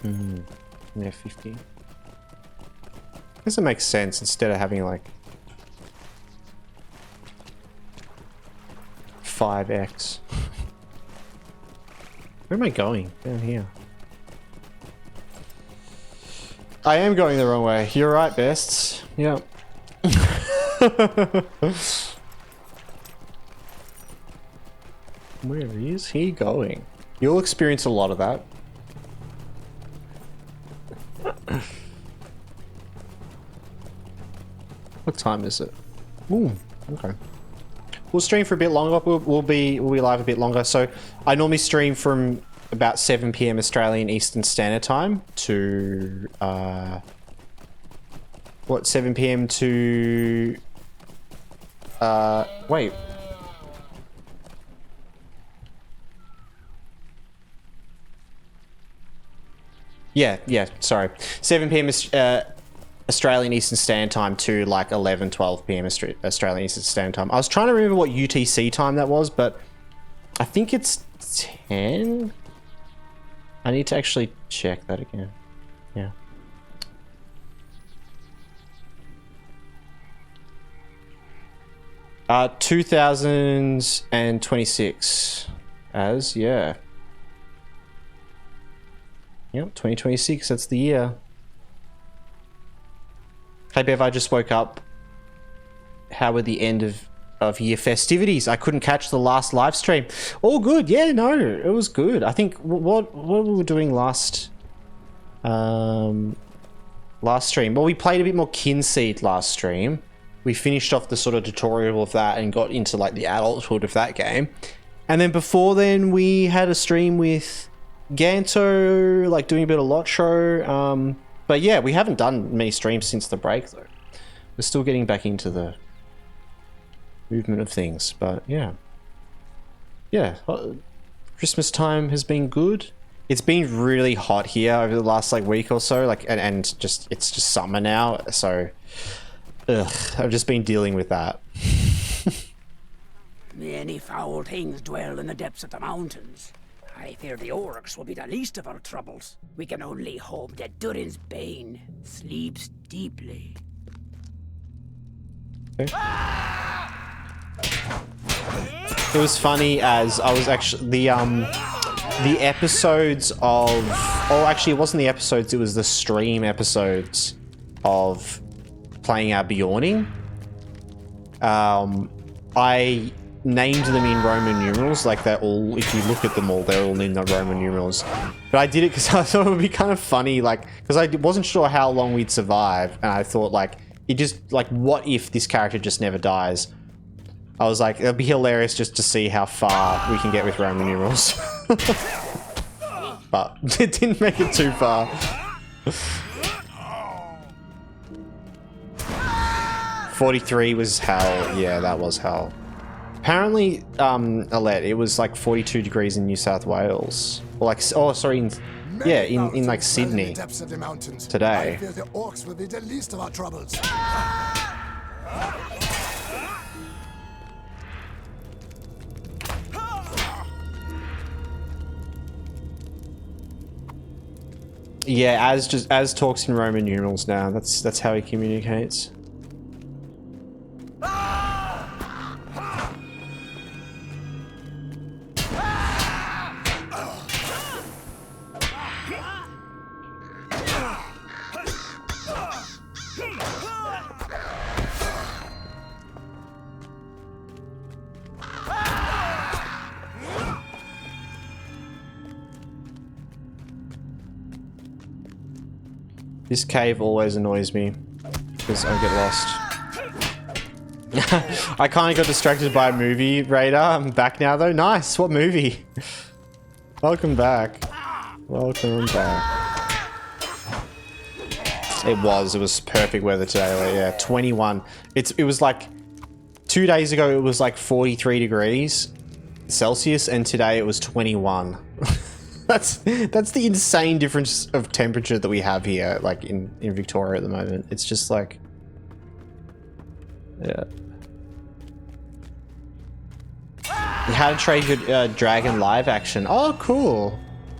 Yeah, 50. I guess it makes sense instead of having like 5x. Where am I going? Down here. I am going the wrong way. You're right, bests. Yep. Where is he going? You'll experience a lot of that. What time is it? Ooh, okay. We'll stream for a bit longer. We'll be live a bit longer. So I normally stream from about 7 PM Australian Eastern Standard Time to 7 PM to wait. Yeah, sorry. 7 PM Australian Eastern Standard Time to like 12 PM Australian Eastern Standard Time. I was trying to remember what UTC time that was, but I think it's 10. I need to actually check that again. Yeah. Uh, 2026 as, yeah. Yep, 2026, that's the year. Hey Bev, I just woke up. How were the end of year festivities? I couldn't catch the last live stream. All good, yeah, no, it was good. I think what we were doing last stream. Well, we played a bit more Kinseed last stream. We finished off the sort of tutorial of that and got into like the adulthood of that game. And then before then we had a stream with Ganto, like doing a bit of LOTRO. But yeah, we haven't done many streams since the break though. We're still getting back into the movement of things, but yeah. Yeah, Christmas time has been good. It's been really hot here over the last like week or so, like and just it's just summer now, so I've just been dealing with that. Many foul things dwell in the depths of the mountains. I fear the orcs will be the least of our troubles. We can only hope that Durin's bane sleeps deeply. Okay. It was funny as I was actually the episodes of, oh actually it wasn't the episodes, it was the stream episodes of playing our Bjorning. I named them in Roman numerals, like they're all, if you look at them all, they're all in the Roman numerals. But I did it because I thought it would be kind of funny, like, because I wasn't sure how long we'd survive, and I thought like, it just, like, what if this character just never dies? I was like, it'll be hilarious just to see how far we can get with Roman numerals. But it didn't make it too far. 43 was hell. Yeah, that was hell. Apparently, Alette, it was like 42 degrees in New South Wales. Or like, oh, sorry, in like Sydney today. I fear the orcs will be the least of our troubles. Yeah, as talks in Roman numerals now. That's how he communicates. This cave always annoys me because I get lost. I kind of got distracted by a movie, Raider. I'm back now though. Nice. What movie? Welcome back. Welcome back. It was perfect weather today. Like, yeah, 21. It was like 2 days ago. It was like 43 degrees Celsius, and today it was 21. That's the insane difference of temperature that we have here, like in Victoria at the moment. It's just like, yeah. How to trade your dragon live action. Oh, cool.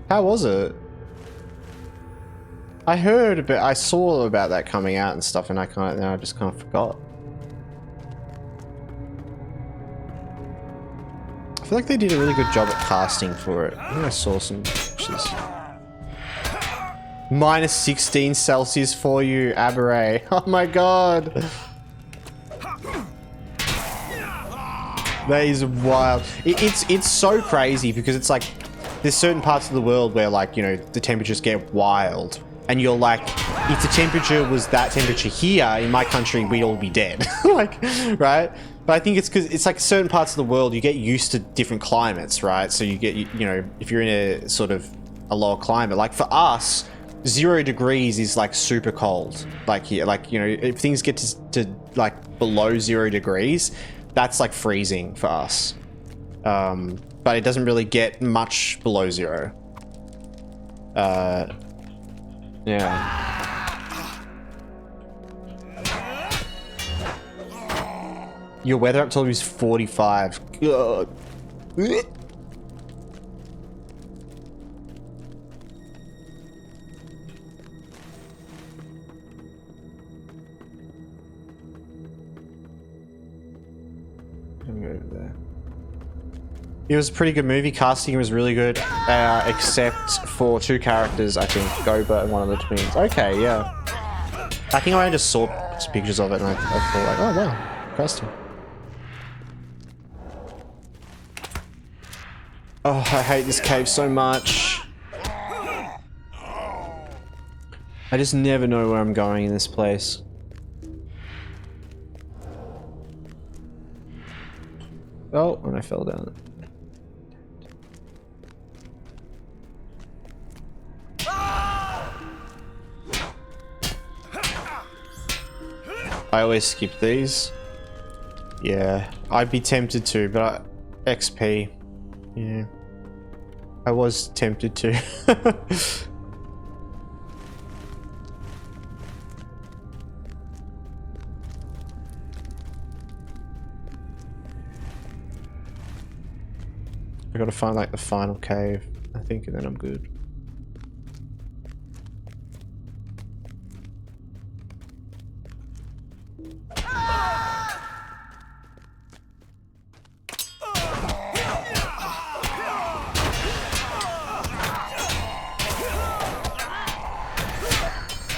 How was it? I heard about, I saw about that coming out and stuff, and I just kind of forgot. I feel like they did a really good job at casting for it. I think I saw some pictures. Minus 16 Celsius for you, Aberray. Oh my god. That is wild. It's so crazy because it's like, there's certain parts of the world where, like, you know, the temperatures get wild. And you're like, if the temperature was that temperature here, in my country, we'd all be dead. Like, right? But I think it's because it's like certain parts of the world, you get used to different climates, right? So you get, you know, if you're in a sort of a lower climate, like for us, 0 degrees is like super cold. Like here, like, you know, if things get to like below 0 degrees, that's like freezing for us. But it doesn't really get much below 0. Yeah. Your weather up till is 45. God. Over there. It was a pretty good movie. Casting was really good, except for 2 characters, I think, Goba and one of the twins. Okay, yeah. I think I just saw pictures of it and I thought like, oh wow, casting. Oh, I hate this cave so much. I just never know where I'm going in this place. Oh, and I fell down. I always skip these. Yeah, I'd be tempted to, but XP. Yeah. I was tempted to. I gotta find like the final cave, I think, and then I'm good.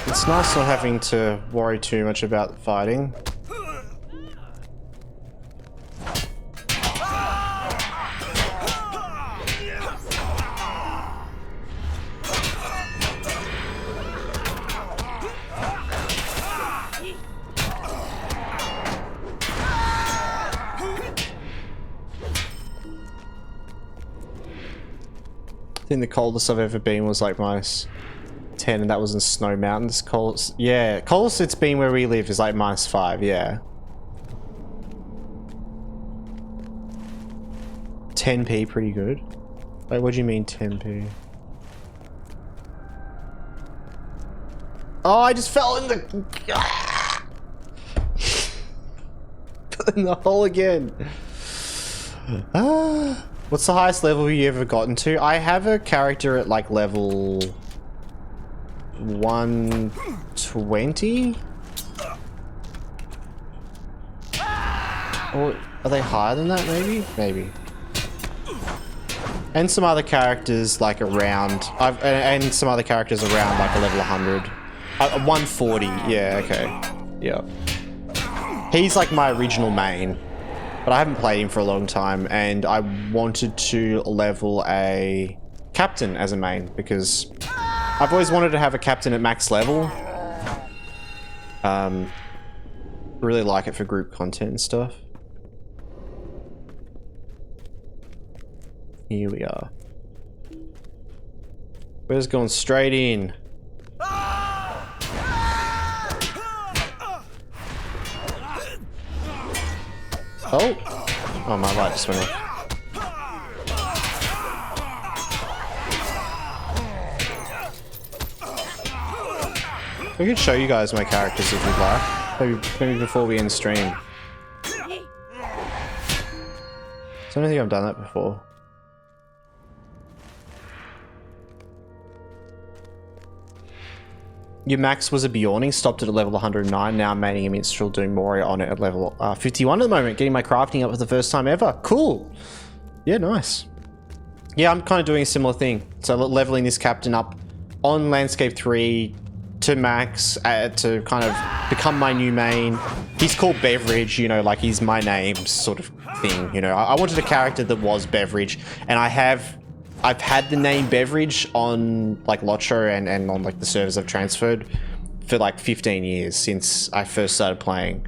It's nice not having to worry too much about fighting. I think the coldest I've ever been was like minus 10, and that was in Snow Mountains. Coldest, yeah, coldest it's been where we live is like minus 5, yeah. 10p pretty good. Like, what do you mean 10p? Oh, I just fell in the... in the hole again. What's the highest level you ever gotten to? I have a character at like level 120? Or are they higher than that, maybe? Maybe. And some other characters like around, and some other characters around like a level 100. 140, yeah, okay. Yeah. He's like my original main, but I haven't played him for a long time, and I wanted to level a captain as a main because I've always wanted to have a captain at max level. Really like it for group content and stuff. Here we are. We're just going straight in. Oh! Oh, my light just went off. I can show you guys my characters if you'd like. Maybe before we end stream. I don't think I've done that before. Your max was a Bjorning, stopped it at level 109. Now I'm maining a Minstrel, doing Moria on it at level 51 at the moment. Getting my crafting up for the first time ever. Cool. Yeah, nice. Yeah, I'm kind of doing a similar thing. So leveling this captain up on Landscape 3 to max to kind of become my new main. He's called Beveridge, you know, like he's my name sort of thing, you know. I wanted a character that was Beveridge, and I've had the name Beveridge on like LOTRO and on like the servers I've transferred for like 15 years since I first started playing.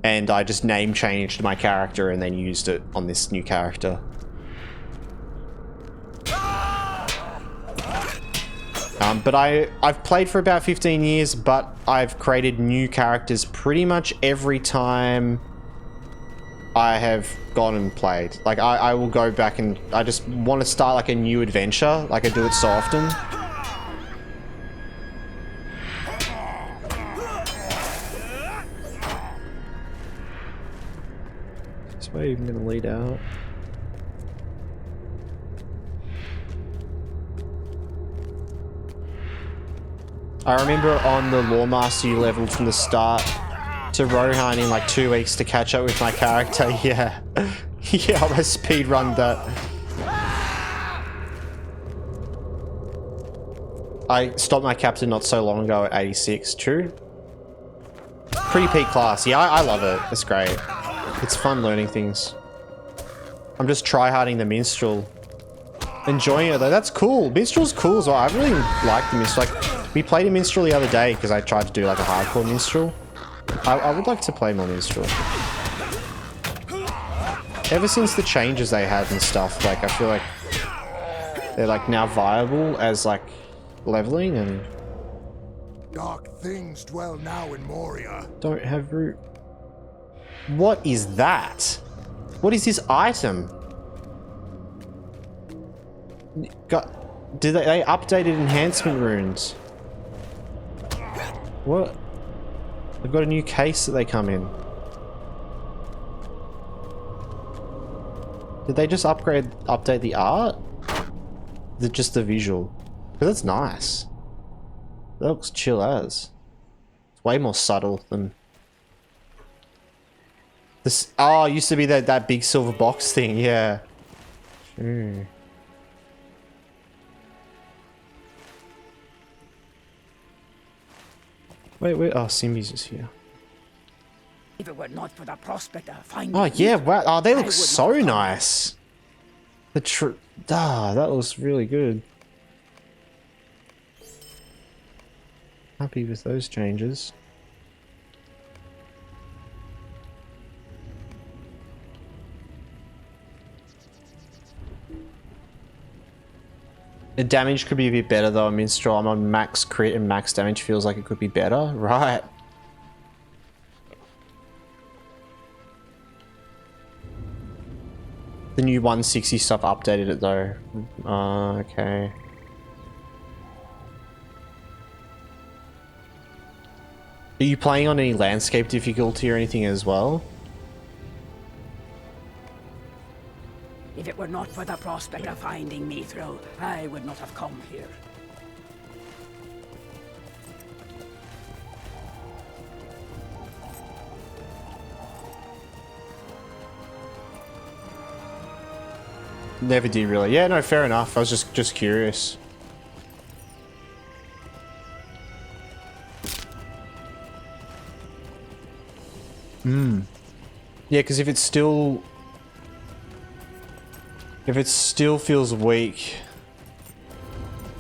And I just name changed my character and then used it on this new character. But I've played for about 15 years, but I've created new characters pretty much every time I have gone and played. Like, I will go back and I just want to start like a new adventure. Like, I do it so often. This way I'm going to lead out. I remember on the Lawmaster you leveled from the start to Rohan in like 2 weeks to catch up with my character. Yeah. Yeah, I almost speed run that. I stopped my captain not so long ago at 86. True. Pretty peak class. Yeah, I love it. It's great. It's fun learning things. I'm just tryharding the Minstrel. Enjoying it though. That's cool. Minstrel's cool as well. I really like the Minstrel. Like, we played a Minstrel the other day because I tried to do like a hardcore Minstrel. I would like to play more Minstrel. Ever since the changes they had and stuff, like I feel like they're like now viable as like leveling and... Dark things dwell now in Moria. Don't have root. What is that? What is this item? Did they updated enhancement runes? What? They've got a new case that they come in. Did they just update the art? Just the visual? Because that's nice. That looks chill as. It's way more subtle than this. Oh, it used to be that big silver box thing. Yeah. Wait. Oh, Simbi's is here. If it were not for the prospect of finding... Oh, yeah, wow. Oh, they look so nice. That looks really good. Happy with those changes. The damage could be a bit better though. Minstrel, I'm on max crit and max damage feels like it could be better. Right. The new 160 stuff updated it though. Okay. Are you playing on any landscape difficulty or anything as well? If it were not for the prospect of finding Mithril, I would not have come here. Never did really. Yeah, no, fair enough. I was just curious. Yeah, because if it still feels weak,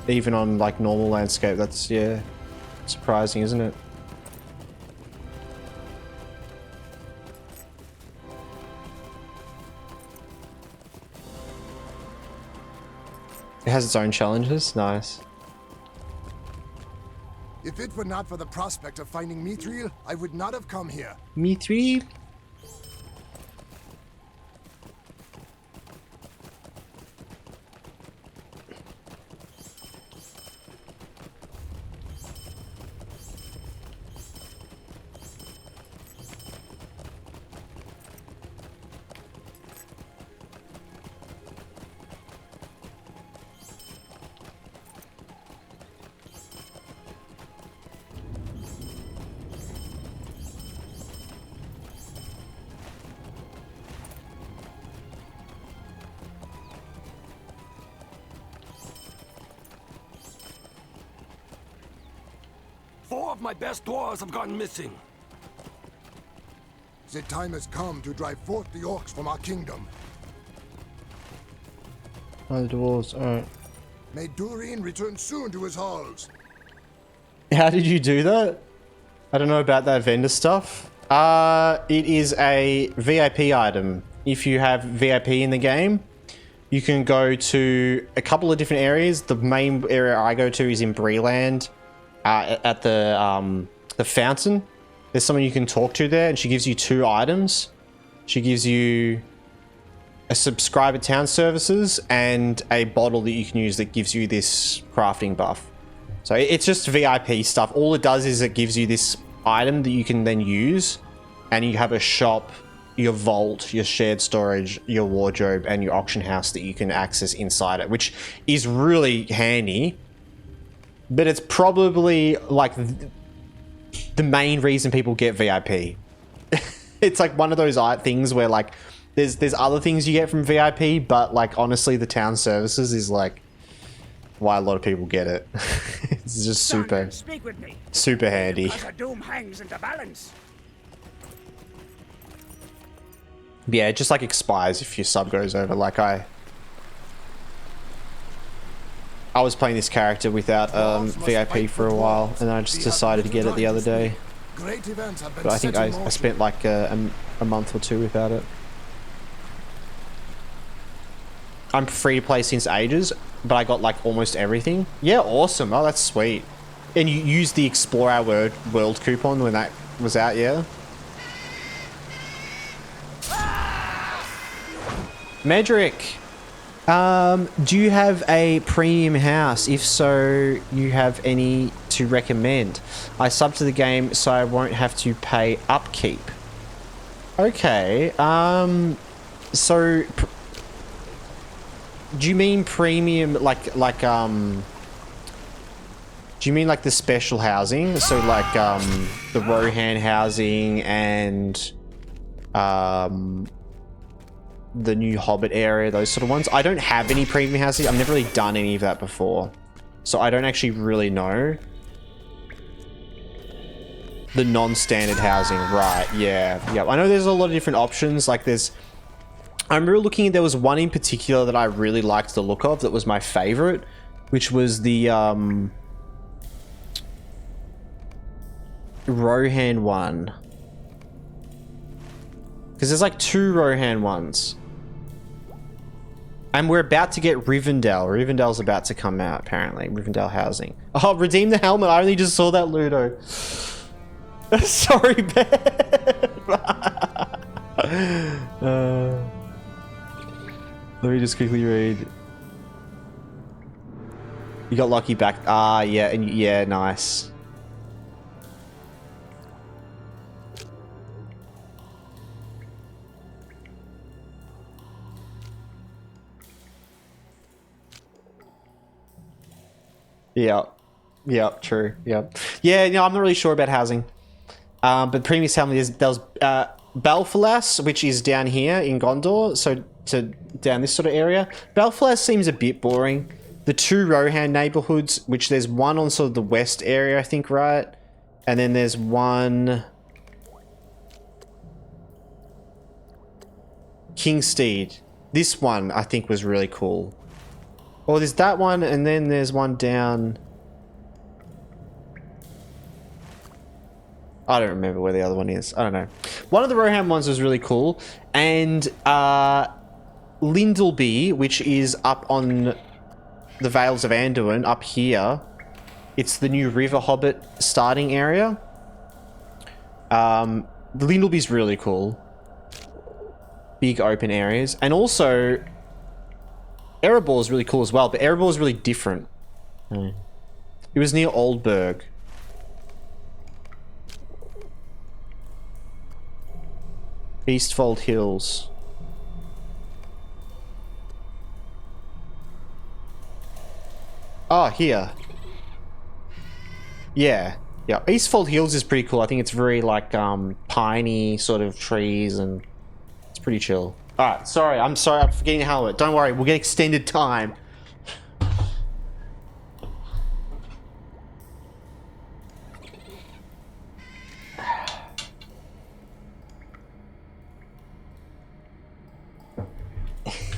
even on like normal landscape, that's, yeah, surprising, isn't it? It has its own challenges. Nice. If it were not for the prospect of finding Mithril, I would not have come here. Mithril? of my best dwarves have gone missing. The time has come to drive forth the orcs from our kingdom. Oh, the dwarves, alright. May Durin return soon to his halls. How did you do that? I don't know about that vendor stuff. It is a VIP item. If you have VIP in the game, you can go to a couple of different areas. The main area I go to is in Breland, at the fountain. There's someone you can talk to there, and she gives you 2 items. She gives you a subscriber town services and a bottle that you can use that gives you this crafting buff. So it's just VIP stuff. All it does is it gives you this item that you can then use, and you have a shop, your vault, your shared storage, your wardrobe, and your auction house that you can access inside it, which is really handy. But it's probably like the main reason people get VIP. It's like one of those things where like there's other things you get from VIP, but like honestly the town services is like why a lot of people get it. It's just super handy. Because a doom hangs in the balance. Yeah, it just like expires if your sub goes over. Like I was playing this character without VIP for a while, and I just decided to get it the other day. But I think I spent like a month or 2 without it. I'm free to play since ages, but I got like almost everything. Yeah, awesome. Oh, that's sweet. And you used the Explore Our World coupon when that was out, yeah? Medric, do you have a premium house? If so, you have any to recommend? I sub to the game so I won't have to pay upkeep. Okay, so do you mean premium like do you mean like the special housing? So like the Rohan housing and the new Hobbit area, those sort of ones? I don't have any premium housing. I've never really done any of that before, so I don't actually really know. The non-standard housing, right? Yeah. I know there's a lot of different options. Like I remember looking at, there was one in particular that I really liked the look of, that was my favorite, which was the Rohan one. Because there's like 2 Rohan ones. And we're about to get Rivendell. Rivendell's about to come out, apparently. Rivendell housing. Oh, redeem the helmet. I only just saw that, Ludo. Sorry, Ben. Let me just quickly read. You got lucky back. Ah, yeah, and yeah, nice. Yeah, true. Yeah, no, I'm not really sure about housing. But previous family there was Balfalas, which is down here in Gondor, so to down this sort of area. Balfalas seems a bit boring. The 2 Rohan neighborhoods, which there's one on sort of the west area, I think, right? And then there's one Kingstead. This one I think was really cool. Or there's that one, and then there's one down. I don't remember where the other one is. I don't know. One of the Rohan ones was really cool. And Lindleby, which is up on the Vales of Anduin, up here. It's the new River Hobbit starting area. Lindleby's really cool. Big open areas. And also, Erebor is really cool as well, but Erebor is really different. It was near Oldburg. Eastfold Hills. Oh, here. Yeah. Eastfold Hills is pretty cool. I think it's very like piney sort of trees, and it's pretty chill. Alright, sorry, I'm forgetting the helmet. Don't worry, we'll get extended time.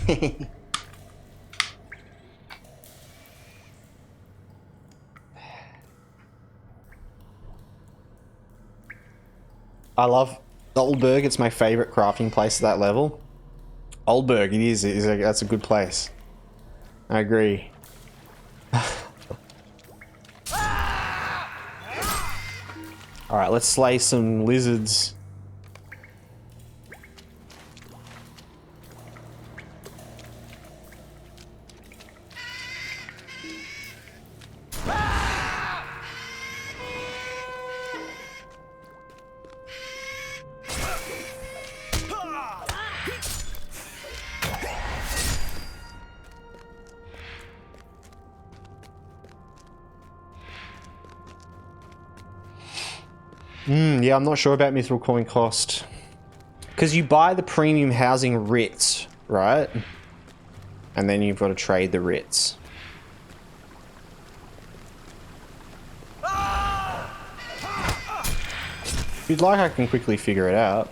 I love Oldberg. It's my favorite crafting place at that level. Oldberg, it is. That's a good place. I agree. Alright, let's slay some lizards. Yeah, I'm not sure about mithril coin cost. Because you buy the premium housing writs, right? And then you've got to trade the writs. If you'd like, I can quickly figure it out.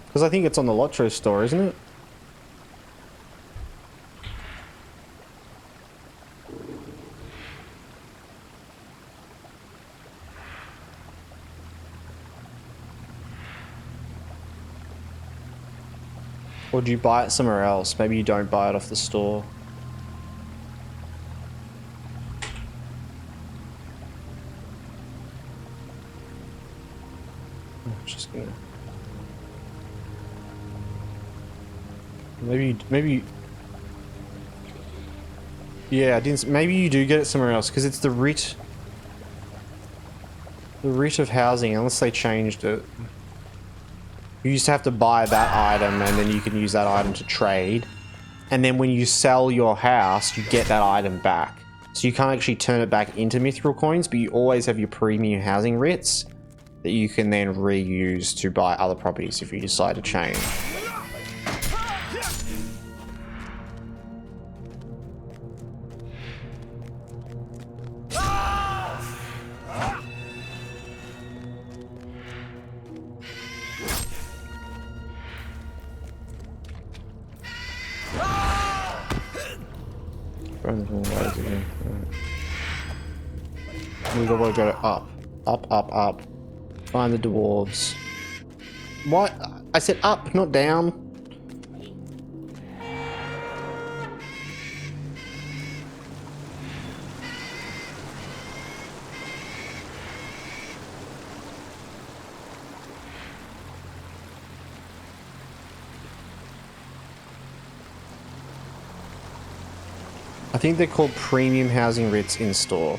Because I think it's on the LOTRO store, isn't it? Or do you buy it somewhere else? Maybe you don't buy it off the store. I'm just gonna... Maybe... Yeah, I didn't... Maybe you do get it somewhere else, because it's the writ... The writ of housing, unless they changed it. You used to have to buy that item, and then you can use that item to trade. And then when you sell your house, you get that item back. So you can't actually turn it back into mithril coins, but you always have your premium housing writs that you can then reuse to buy other properties if you decide to change. We've got to go up. Up, up, up. Find the dwarves. What? I said up, not down. I think they're called premium housing writs in store.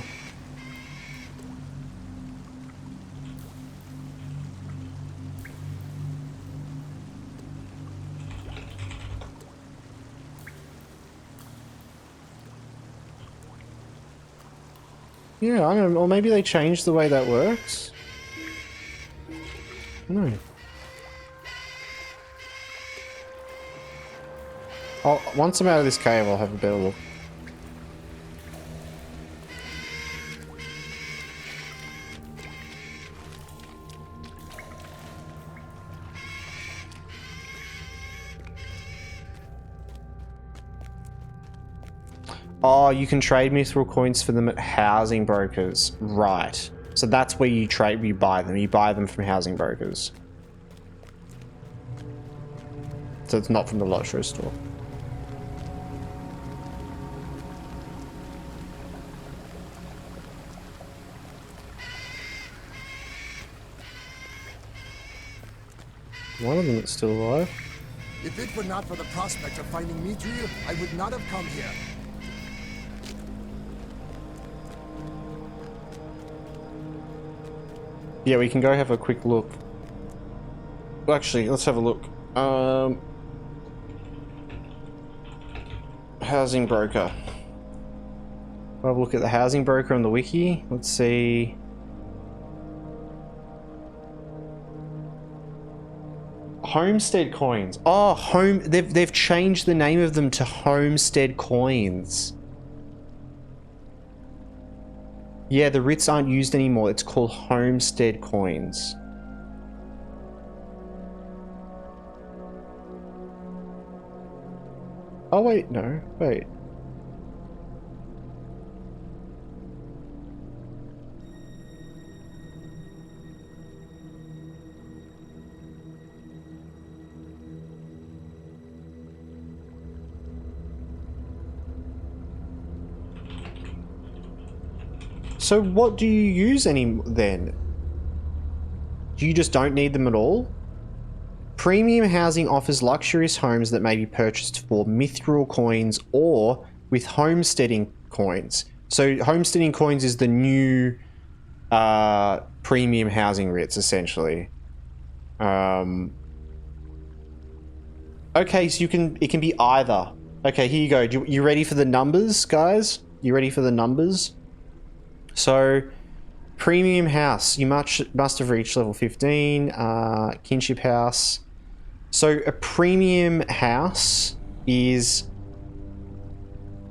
Yeah, I don't know. Or maybe they changed the way that works. I don't know. Once I'm out of this cave, I'll have a better look. Oh, you can trade mithril coins for them at housing brokers. Right. So that's where you trade, you buy them. You buy them from housing brokers. So it's not from the LOTRO store. One of them is still alive. If it were not for the prospect of finding Mithril, I would not have come here. Yeah, we can go have a quick look. Well, actually, let's have a look. Housing broker. We'll have a look at the housing broker on the wiki. Let's see. Homestead coins. Oh, they've changed the name of them to Homestead coins. Yeah, the writs aren't used anymore. It's called Homestead coins. Oh, wait, no. Wait. So what do you use then? You just don't need them at all? Premium housing offers luxurious homes that may be purchased for mithril coins or with homesteading coins. So homesteading coins is the new premium housing writs, essentially. Okay, so it can be either. Okay, here you go. You ready for the numbers, guys? You ready for the numbers? So, premium house, you must have reached level 15. Kinship house. So, a premium house is...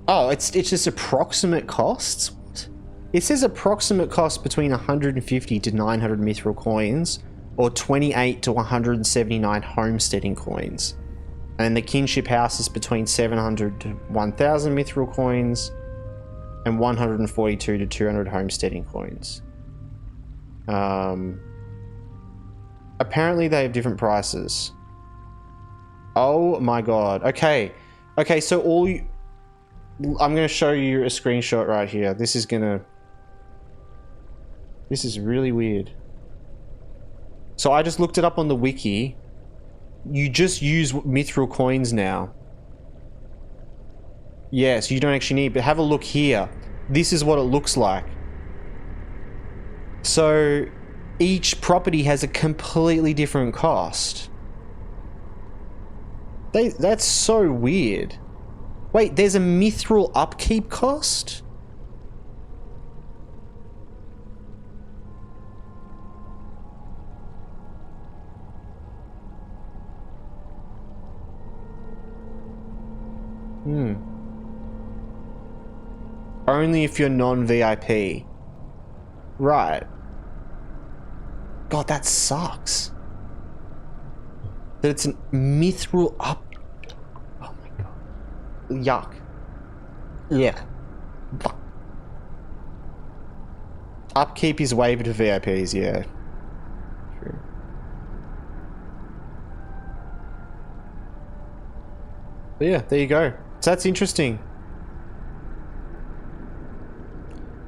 Oh, it's just approximate costs? What? It says approximate cost between 150 to 900 mithril coins, or 28 to 179 homesteading coins. And the kinship house is between 700 to 1000 mithril coins, and 142 to 200 homesteading coins. Apparently they have different prices. Oh my god. Okay. Okay, so I'm gonna show you a screenshot right here. This is really weird. So I just looked it up on the wiki. You just use mithril coins now. Yes, you don't actually need, but have a look here. This is what it looks like. So each property has a completely different cost. That's so weird. Wait, there's a mithril upkeep cost? Only if you're non-VIP. Right. God, that sucks. That it's a mithril up... Oh my god. Yuck. Yeah. Upkeep is waiver to VIPs, yeah. True. But yeah, there you go. So that's interesting.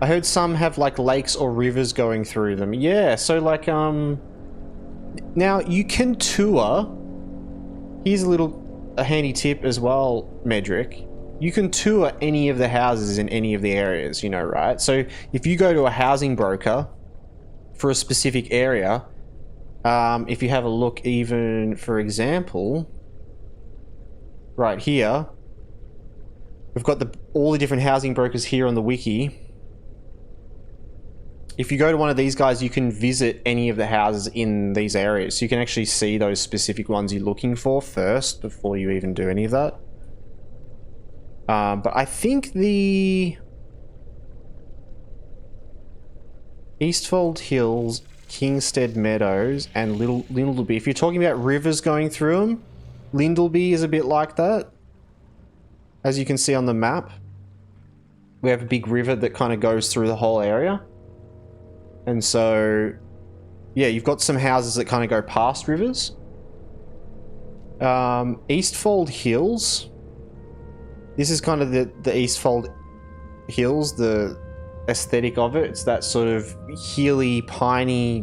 I heard some have like lakes or rivers going through them. Yeah, so like now you can tour. Here's a handy tip as well, Medric. You can tour any of the houses in any of the areas, you know, right? So if you go to a housing broker for a specific area, if you have a look, even for example, right here, we've got all the different housing brokers here on the wiki. If you go to one of these guys, you can visit any of the houses in these areas. So you can actually see those specific ones you're looking for first before you even do any of that. But I think the Eastfold Hills, Kingstead Meadows, and Lindleby. If you're talking about rivers going through them, Lindleby is a bit like that. As you can see on the map, we have a big river that kind of goes through the whole area. And so, yeah, you've got some houses that kind of go past rivers. Eastfold Hills. This is kind of the Eastfold Hills, the aesthetic of it. It's that sort of hilly, piney,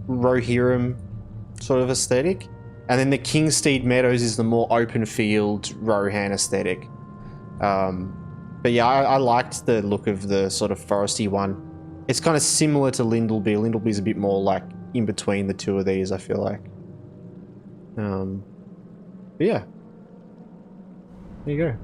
Rohirrim sort of aesthetic. And then the Kingstead Meadows is the more open field Rohan aesthetic. But yeah, I liked the look of the sort of foresty one. It's kind of similar to Lindleby. Lindleby's a bit more like in between the two of these, I feel like. But yeah. There you go.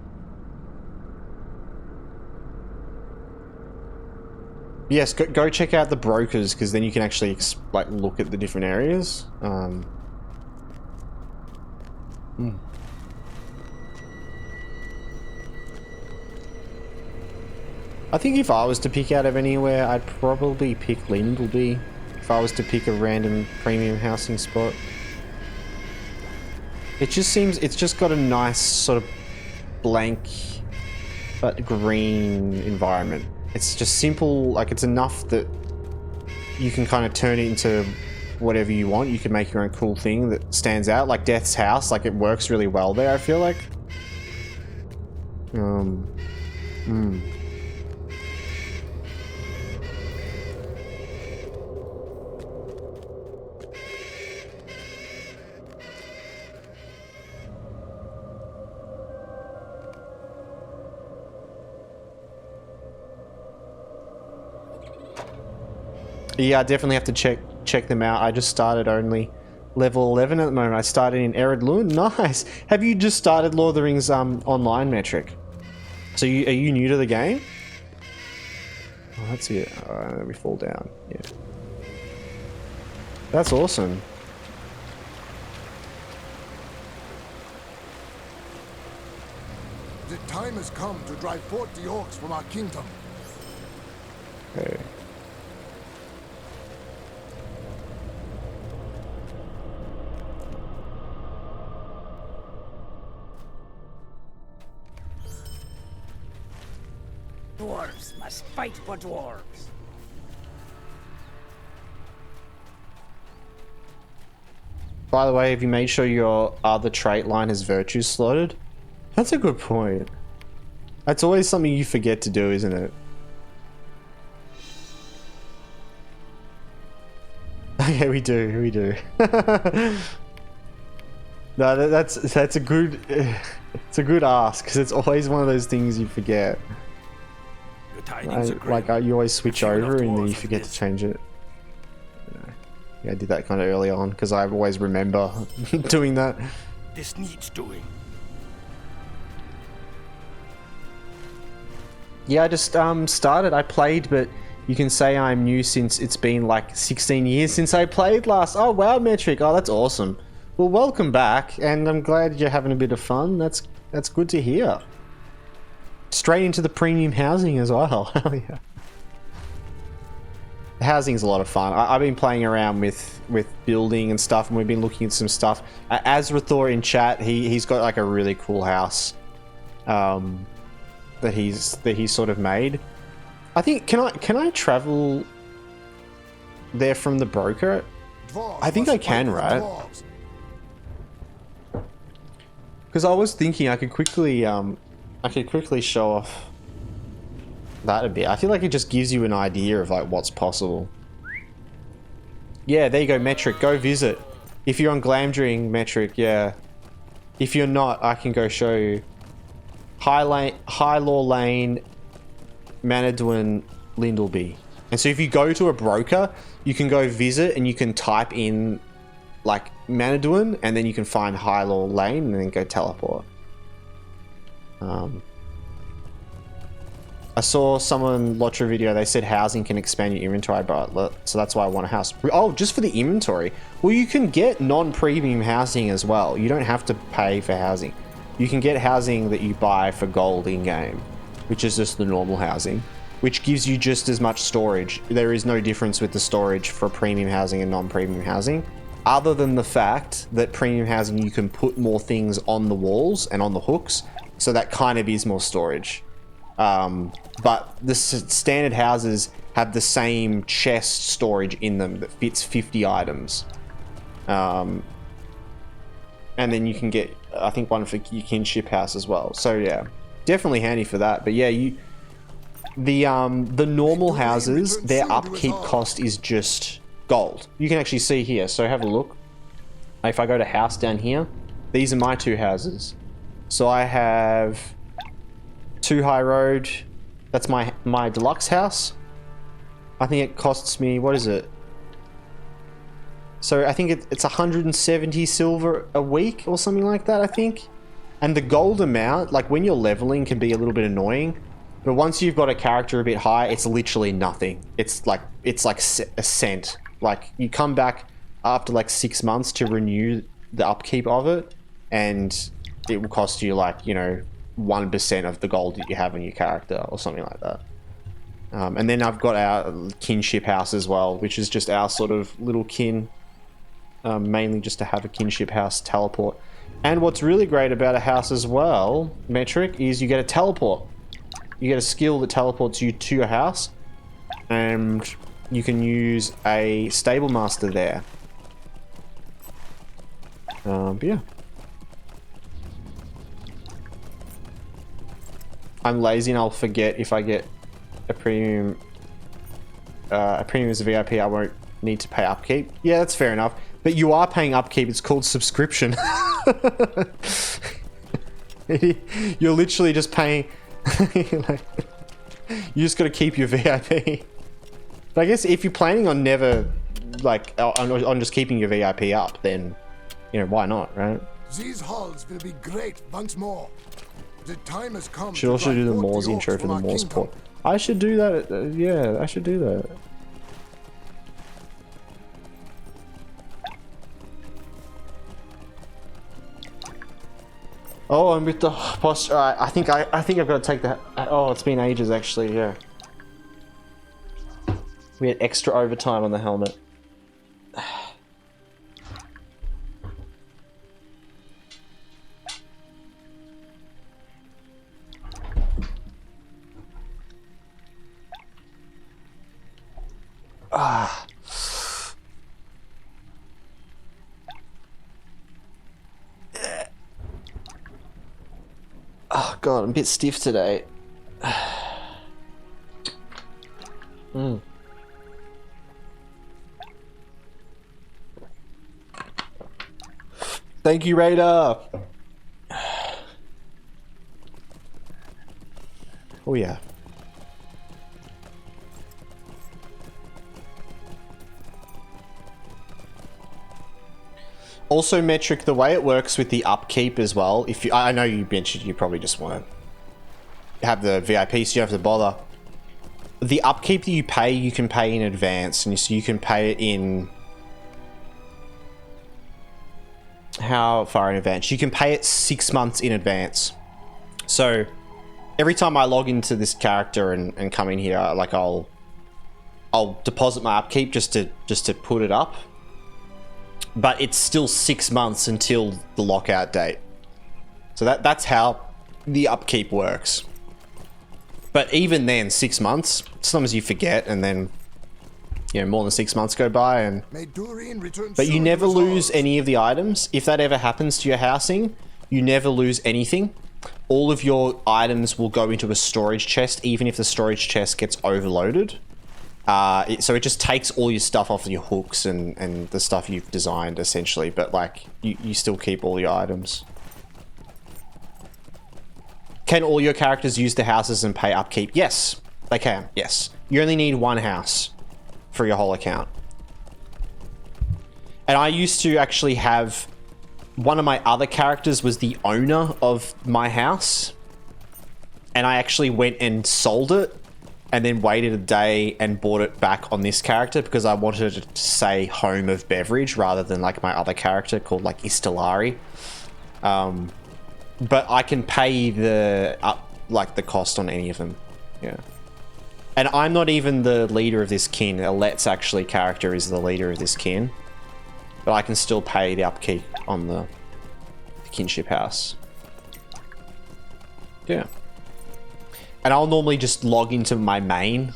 Yes, go check out the brokers, because then you can actually like look at the different areas. I think if I was to pick out of anywhere, I'd probably pick Lindleby. If I was to pick a random premium housing spot. It just seems, it's just got a nice sort of blank but green environment. It's just simple, like it's enough that you can kind of turn it into whatever you want. You can make your own cool thing that stands out, like Death's house. Like it works really well there, I feel like. Yeah, I definitely have to check them out. I just started only level 11 at the moment. I started in Ered Lund. Nice. Have you just started Lord of the Rings online, Metric? So are you new to the game? Oh, that's it. Let me fall down. Yeah. That's awesome. The time has come to drive forth the orcs from our kingdom. Okay. Dwarves must fight for dwarves. By the way, have you made sure your other trait line has virtues slotted? That's a good point. That's always something you forget to do, isn't it? Yeah, we do. No, that's a good it's a good ask, because it's always one of those things you forget. Your tidings are Like grim. you always switch Fear over not and then dwarves you like forget to this. change it. Yeah, I did that kind of early on because I always remember doing that. This needs doing. Yeah, I just started. I played, but you can say I'm new since it's been like 16 years since I played last. Oh wow, Metric. Oh, that's awesome. Well, welcome back, and I'm glad you're having a bit of fun. That's good to hear. Straight into the premium housing as well. Hell yeah. The housing's a lot of fun. I've been playing around with building and stuff, and we've been looking at some stuff. Azrathor in chat, he's got like a really cool house that he's sort of made. I think can I travel there from the broker? Dwarves I think must I can, fight for right? dwarves. Because I was thinking I could quickly show off that a bit. I feel like it just gives you an idea of like what's possible. Yeah, there you go, Metric. Go visit. If you're on Glamdring, Metric, yeah. If you're not, I can go show you. High Law Lane, Manadwin, Lindleby. And so if you go to a broker, you can go visit and you can type in like Manadwin, and then you can find High Law Lane and then go teleport. I saw someone LOTRO video, they said housing can expand your inventory, but so that's why I want a house. Oh, just for the inventory. Well, you can get non-premium housing as well. You don't have to pay for housing. You can get housing that you buy for gold in-game, which is just the normal housing, which gives you just as much storage. There is no difference with the storage for premium housing and non-premium housing, other than the fact that premium housing, you can put more things on the walls and on the hooks, so that kind of is more storage. But the standard houses have the same chest storage in them that fits 50 items. And then you can get, I think, one for your kinship house as well. So yeah, definitely handy for that. But yeah, the normal houses, their upkeep cost is just gold. You can actually see here. So have a look. If I go to house down here, these are my two houses. So I have 2 High Road. That's my deluxe house. I think it costs me, what is it? So I think it's 170 silver a week or something like that, I think. And the gold amount, like when you're leveling, can be a little bit annoying. But once you've got a character a bit high, it's literally nothing. It's like a cent. Like you come back after like 6 months to renew the upkeep of it, and it will cost you like, 1% of the gold that you have in your character or something like that. And then I've got our kinship house as well, which is just our sort of little kin, mainly just to have a kinship house teleport. And what's really great about a house as well, Metric, is you get a teleport. You get a skill that teleports you to your house, and you can use a stable master there. But yeah. I'm lazy and I'll forget if I get a premium as a VIP, I won't need to pay upkeep. Yeah, that's fair enough. But you are paying upkeep, it's called subscription. You're literally just paying... you just gotta keep your VIP. But I guess if you're planning on never, like, on just keeping your VIP up, then, you know, why not, right? These halls will be great once more. The time has come. Should also do the Moors intro for the Moors port. I should do that. Yeah, I should do that. Oh, I'm with the boss. Alright, I think I've got to take that. Oh, it's been ages actually. Yeah. We had extra overtime on the helmet. Ah. Oh god, I'm a bit stiff today. Thank you, Raider. Oh yeah. Also, Metric, the way it works with the upkeep as well, if you, I know you mentioned you probably just want to have the VIP so you don't have to bother. The upkeep that you can pay in advance, and so you can pay it in... How far in advance? You can pay it 6 months in advance. So, every time I log into this character and come in here, like I'll deposit my upkeep just to put it up. But it's still 6 months until the lockout date. So that's how the upkeep works. But even then, 6 months, sometimes you forget, and then, you know, more than 6 months go by, and... But you never lose any of the items. If that ever happens to your housing, you never lose anything. All of your items will go into a storage chest, even if the storage chest gets overloaded. So it just takes all your stuff off of your hooks and the stuff you've designed, essentially, but like, you still keep all your items. Can all your characters use the houses and pay upkeep? Yes, they can, yes. You only need one house for your whole account. And I used to actually have... One of my other characters was the owner of my house. And I actually went and sold it. And then waited a day and bought it back on this character because I wanted it to say Home of Beveridge rather than like my other character called like Istalari. But I can pay the the cost on any of them. Yeah. And I'm not even the leader of this kin. Alet's actually character is the leader of this kin. But I can still pay the upkeep on the kinship house. Yeah. And I'll normally just log into my main,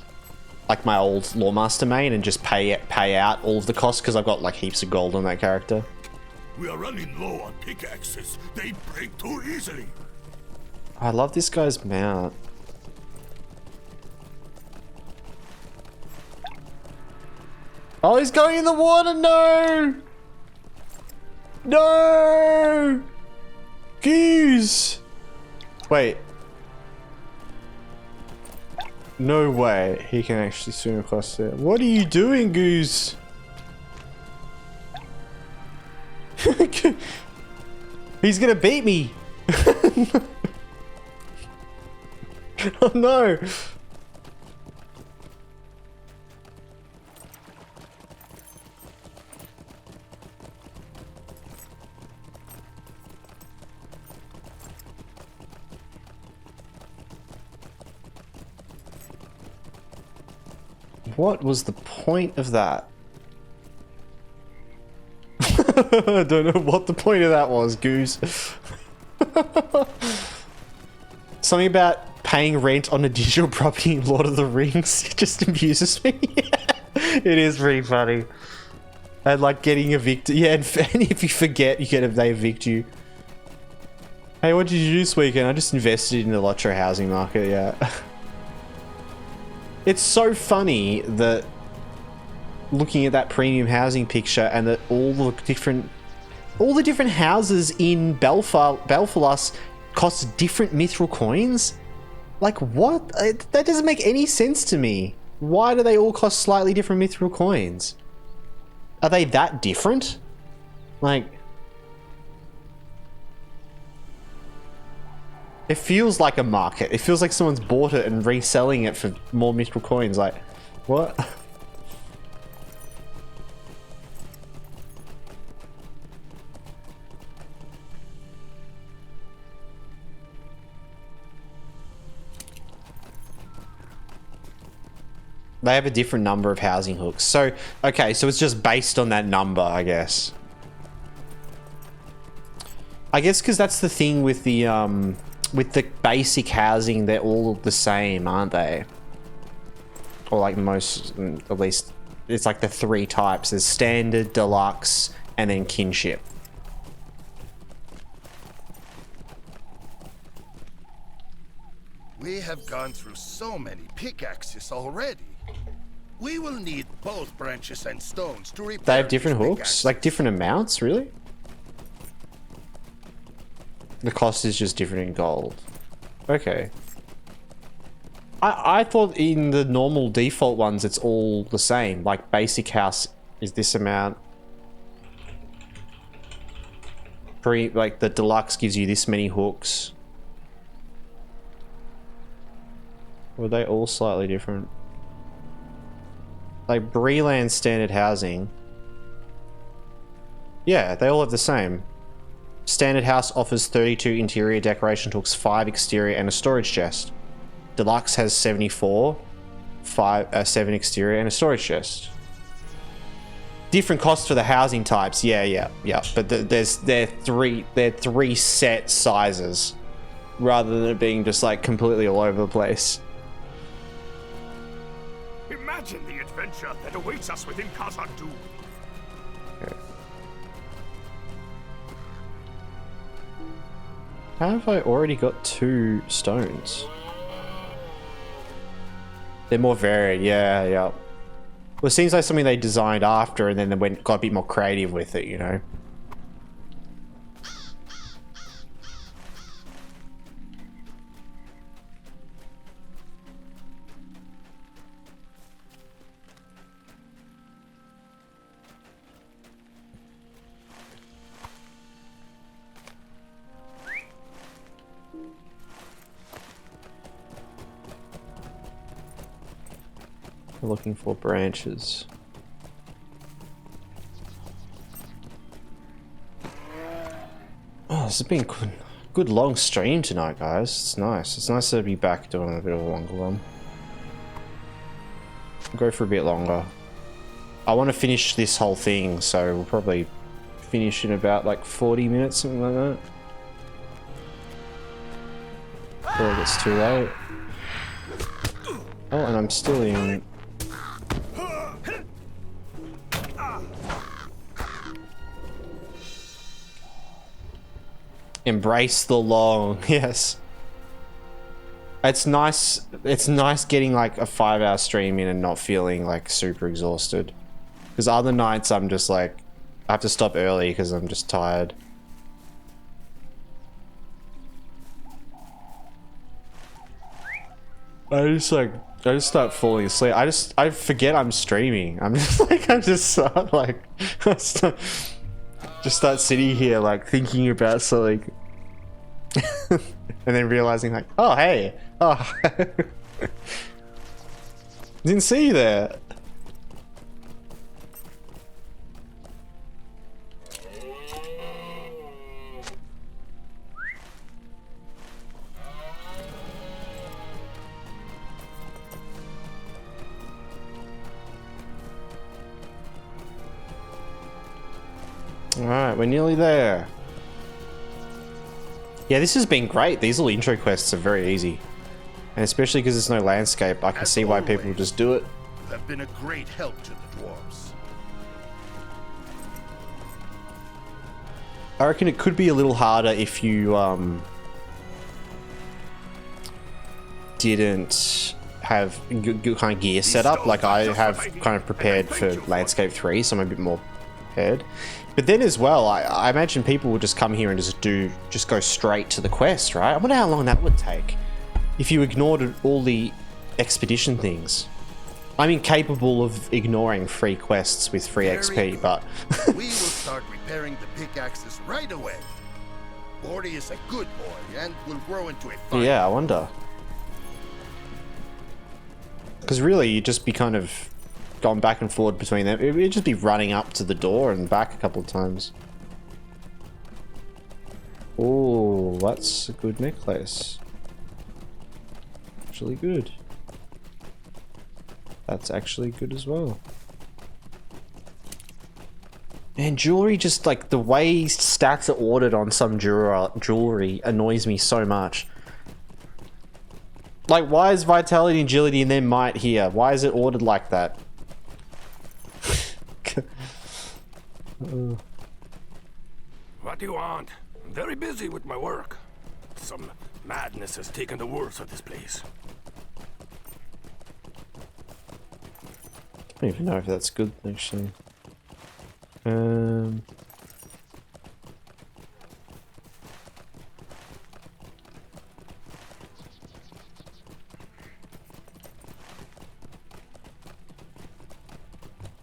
like my old Lawmaster main, and just pay out all of the costs because I've got like heaps of gold on that character. We are running low on pickaxes. They break too easily. I love this guy's mount. Oh, he's going in the water! No! No! Goose! Wait. No way he can actually swim across there. What are you doing, Goose? He's gonna beat me! Oh no! What was the point of that? I don't know what the point of that was, Goose. Something about paying rent on a digital property in Lord of the Rings. It just amuses me. It is pretty funny. And like getting evicted. Yeah, and if you forget, they evict you. Hey, what did you do this weekend? I just invested in the LOTRO housing market, yeah. It's so funny that looking at that premium housing picture and that all the different houses in Belfalas cost different mithril coins. Like what? That doesn't make any sense to me. Why do they all cost slightly different mithril coins? Are they that different? Like, it feels like a market. It feels like someone's bought it and reselling it for more mithril coins. Like, what? They have a different number of housing hooks. So, okay, so it's just based on that number, I guess. I guess because that's the thing with the basic housing, they're all the same, aren't they? Or like most, at least, it's like the 3 types. There's standard, deluxe, and then kinship. We have gone through so many pickaxes already. We will need both branches and stones to repair. They have different these hooks? pickaxes. Like different amounts, really? The cost is just different in gold. Okay. I thought in the normal default ones it's all the same. Like basic house is this amount. Like the deluxe gives you this many hooks. Were they all slightly different? Like Breland standard housing. Yeah, they all have the same. Standard house offers 32 interior decoration hooks, 5 exterior, and a storage chest. Deluxe has 74, 7 exterior, and a storage chest. Different costs for the housing types. Yeah. But they're three set sizes, rather than it being just like completely all over the place. Imagine the adventure that awaits us within Khazad-dûm. Okay. How have I already got 2 stones? They're more varied, yeah. Well, it seems like something they designed after and then they got a bit more creative with it, you know? We're looking for branches. Oh, this has been a good long stream tonight, guys. It's nice. It's nice to be back doing a bit of a longer one. Go for a bit longer. I want to finish this whole thing, so we'll probably finish in about like 40 minutes, something like that. Before it gets too late. Oh, and I'm still in... Embrace the long, yes. It's nice getting like a 5-hour stream in and not feeling like super exhausted. Because other nights I'm just like, I have to stop early because I'm just tired. I just start falling asleep. I forget I'm streaming. I'm just start sitting here like thinking about something. And then realizing like, oh hey, oh didn't see you there. Alright, we're nearly there. Yeah, this has been great. These little intro quests are very easy. And especially because there's no landscape, I can see why people just do it. Have been a great help to the dwarves. I reckon it could be a little harder if you didn't have good kind of gear set up. Like I have kind of prepared for Landscape 3, so I'm a bit more prepared. But then as well, I imagine people would just come here and just go straight to the quest, right? I wonder how long that would take if you ignored all the expedition things. I'm incapable of ignoring free quests with free XP, but We will start repairing the pickaxes right away. Morty is a good boy and will grow into a fine. yeah, I wonder. Because really, you'd just be kind of going back and forward between them. It'd just be running up to the door and back a couple of times. Oh, that's a good necklace. Actually good. That's actually good as well. And jewelry, just like the way stats are ordered on some jewelry annoys me so much. Like, why is vitality and agility and then might here? Why is it ordered like that? What do you want? I'm very busy with my work. Some madness has taken the worst of this place. I don't even know if that's good, actually.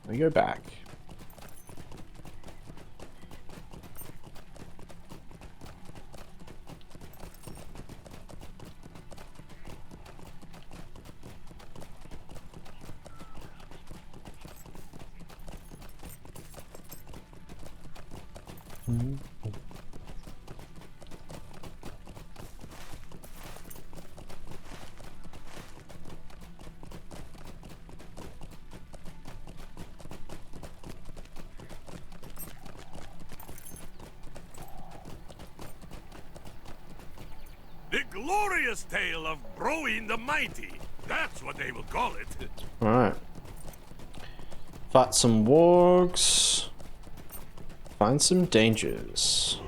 We go back. The glorious tale of Broin the Mighty. That's what they will call it. Alright. Fight some wargs. Find some dangers.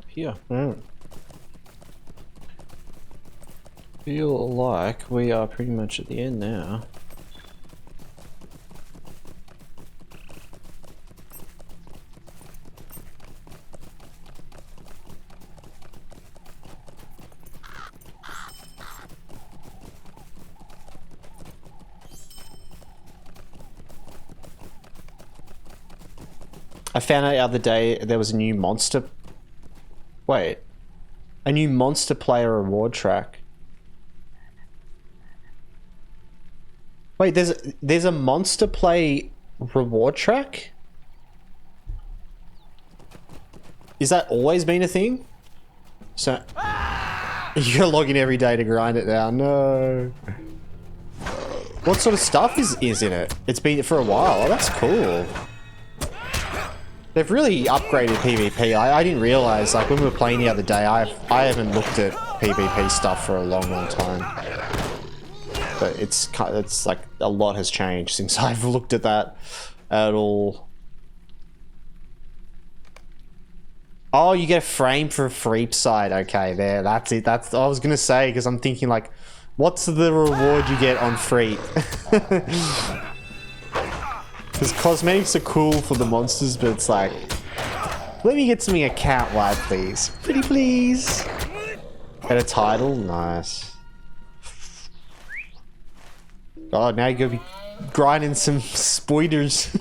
Here. Feel like we are pretty much at the end now. I found out the other day there was a new monster. Wait, a new monster player reward track. Wait, there's a monster play reward track? Is that always been a thing? So you're logging every day to grind it now. No. What sort of stuff is in it? It's been for a while. Oh, that's cool. They've really upgraded PvP. I didn't realize, like when we were playing the other day, I haven't looked at PvP stuff for a long time. But it's like a lot has changed since I've looked at that at all. Oh, you get a frame for a Freep side. Okay, there, that's it. That's I was gonna say, because I'm thinking like, what's the reward you get on Freep? Because cosmetics are cool for the monsters, but it's like, let me get something account-wide, please. Pretty please. And a title? Nice. God, now you're gonna be grinding some spoilers.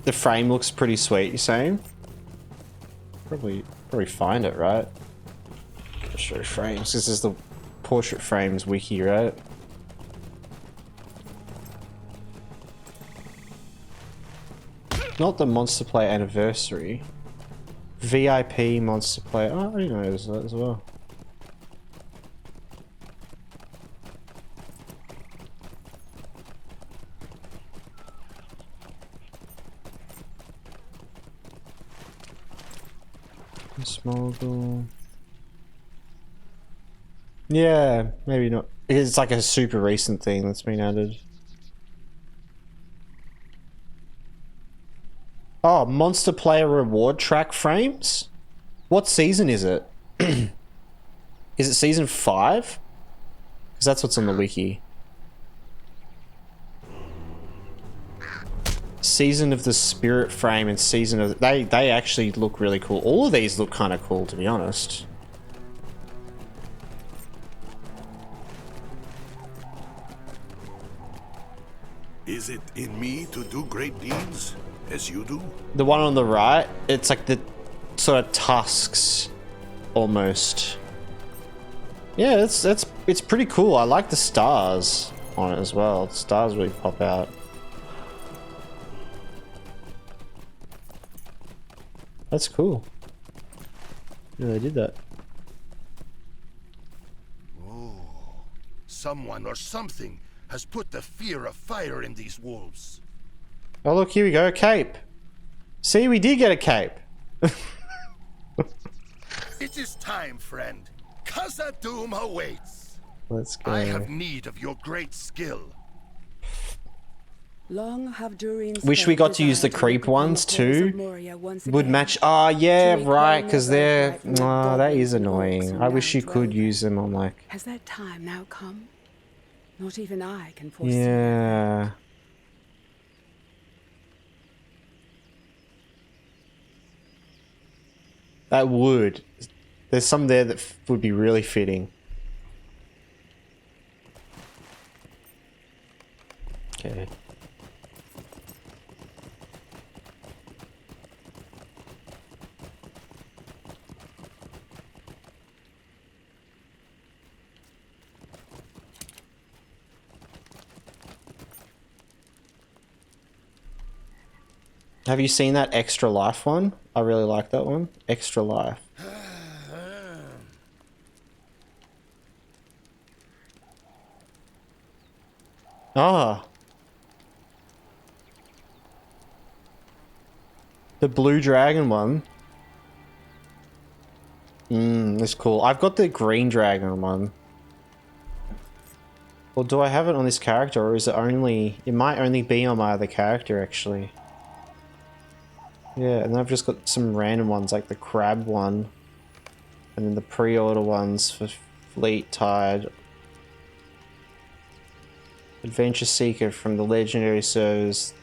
The frame looks pretty sweet, you're saying? Probably find it, right? Show frames. This is the portrait frames wiki, right? Not the Monster Play anniversary. VIP Monster Play. Oh, I didn't know it was that as well. Smoggle. Yeah, maybe not. It's like a super recent thing that's been added. Oh, Monster Player reward track frames? What season is it? Is it season 5? Because that's what's on the wiki. Season of the Spirit frame and season of... They actually look really cool. All of these look kind of cool, to be honest. Is it in me to do great deeds, as you do? The one on the right, it's like the sort of tusks, almost. Yeah, it's pretty cool. I like the stars on it as well. The stars really pop out. That's cool. Yeah, they did that. Oh, someone or something has put the fear of fire in these wolves. Oh look, here we go, a cape. See, we did get a cape. It is time, friend. Khazad-dûm awaits. Let's go. I have need of your great skill. Long have Durin's Wish we got to use the desired creep look upon ones the Tales of too. Moria once Would again. match. Oh yeah, To right, reclaim because their they're. birthright from Oh, that goblins is and orcs annoying. and I wish you land could dwellers. use them on like. Has that time now come? Not even I can foresee. Yeah. That would. There's some there that would be really fitting. Okay. Have you seen that Extra Life one? I really like that one. Extra Life. Ah. The Blue Dragon one. That's cool. I've got the Green Dragon one. Well, do I have it on this character, or is it only... It might only be on my other character, actually. Yeah, and then I've just got some random ones, like the Crab one. And then the pre-order ones for Fleet Tide. Adventure Seeker from the Legendary Servers.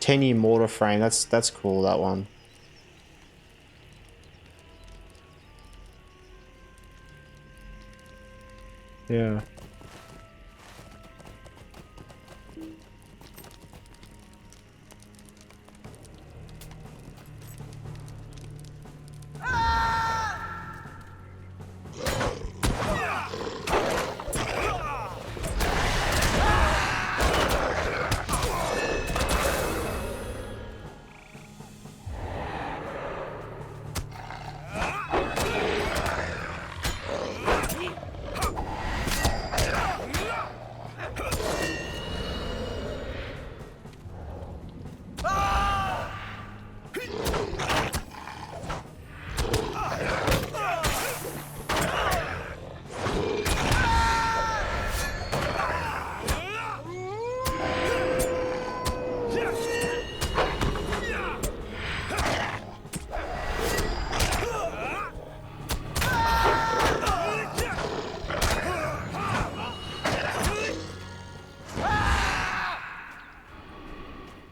10-year mortar frame. That's cool, that one. Yeah.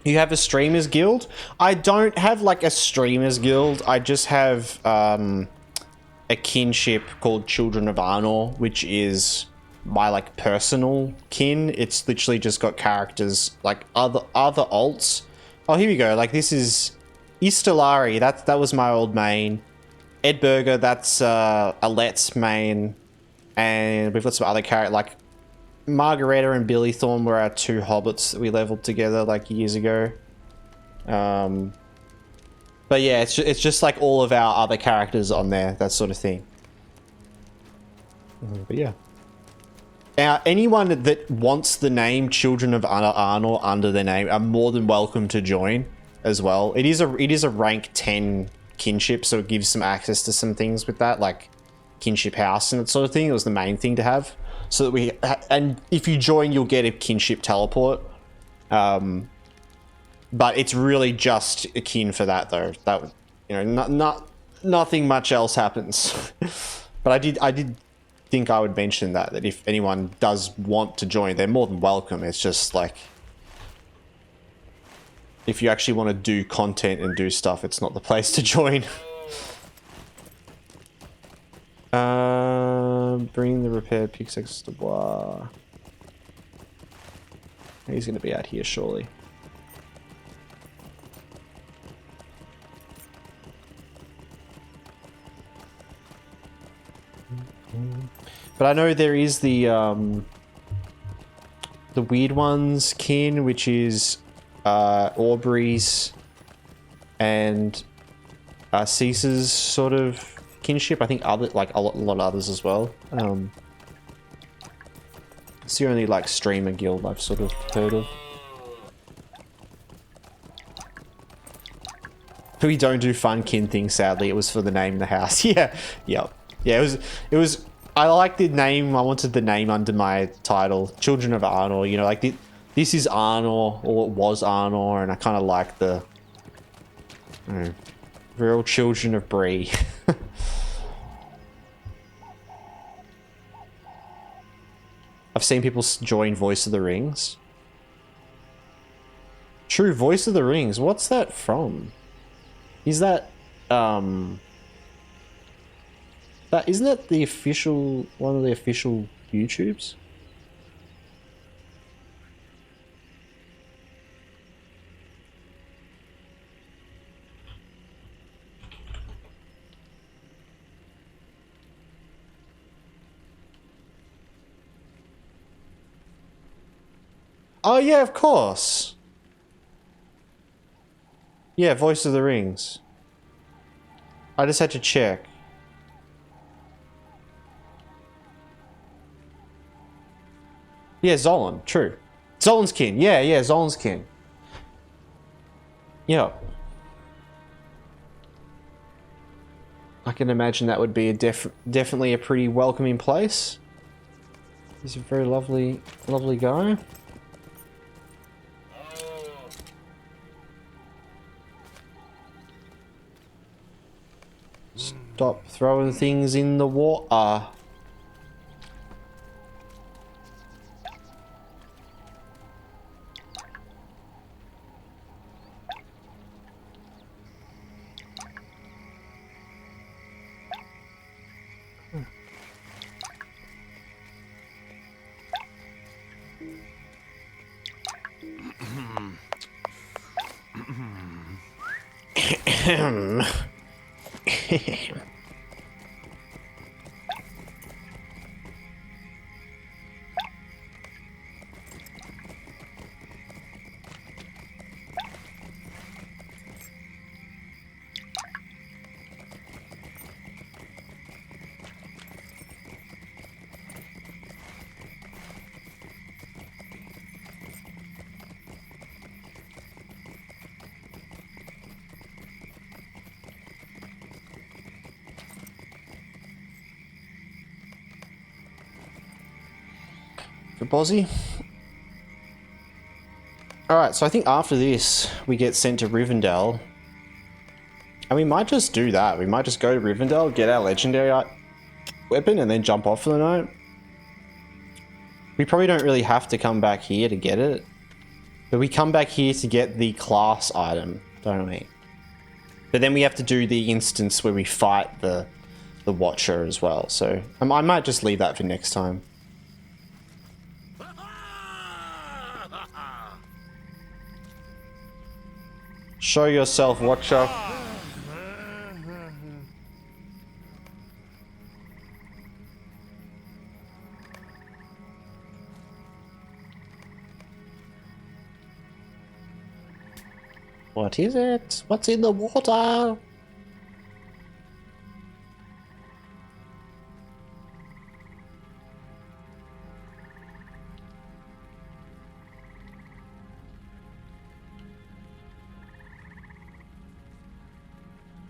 You have a streamers guild? I don't have like a streamers guild. I just have a kinship called Children of Arnor, which is my like personal kin. It's literally just got characters like other alts Oh, here we go. Like, this is Istelari. That was my old main. Edburger, that's Alet's main. And we've got some other characters, like Margareta and Billy Thorn were our 2 hobbits that we leveled together like years ago. But yeah, it's just like all of our other characters on there, that sort of thing. But yeah. Now, anyone that wants the name Children of Arnor under their name are more than welcome to join as well. It is a rank 10 kinship, so it gives some access to some things with that, like kinship house and that sort of thing. It was the main thing to have, so that and if you join, you'll get a kinship teleport. But it's really just akin for that, though. That, you know, nothing much else happens. But I did think I would mention that if anyone does want to join, they're more than welcome. It's just like, if you actually want to do content and do stuff, it's not the place to join. Bring the repaired pickaxe to Bois. He's going to be out here surely. But I know there is the Weird Ones kin, which is Aubrey's and Cease's sort of kinship. I think other, like a lot of others as well. It's the only like streamer guild I've sort of heard of. We don't do fun kin things, sadly. It was for the name in the house. Yeah, yep. Yeah, it was. I like the name. I wanted the name under my title, Children of Arnor. You know, like this is Arnor, or it was Arnor, and I kind of like the real children of Bree. I've seen people join Voice of the Rings. True, Voice of the Rings. What's that from? Is that isn't that the official one of the official YouTubes? Oh yeah, of course. Yeah, Voice of the Rings. I just had to check. Yeah, Zolan, true. Zolan's kin. Yeah, Zolan's kin. Yeah. I can imagine that would be a definitely a pretty welcoming place. He's a very lovely guy. Stop throwing things in the water. For Bozzy. Alright, so I think after this, we get sent to Rivendell. And we might just do that. We might just go to Rivendell, get our legendary weapon, and then jump off for the night. We probably don't really have to come back here to get it. But we come back here to get the class item, don't we? But then we have to do the instance where we fight the Watcher as well. So I might just leave that for next time. Show yourself, Watcher. What is it? What's in the water?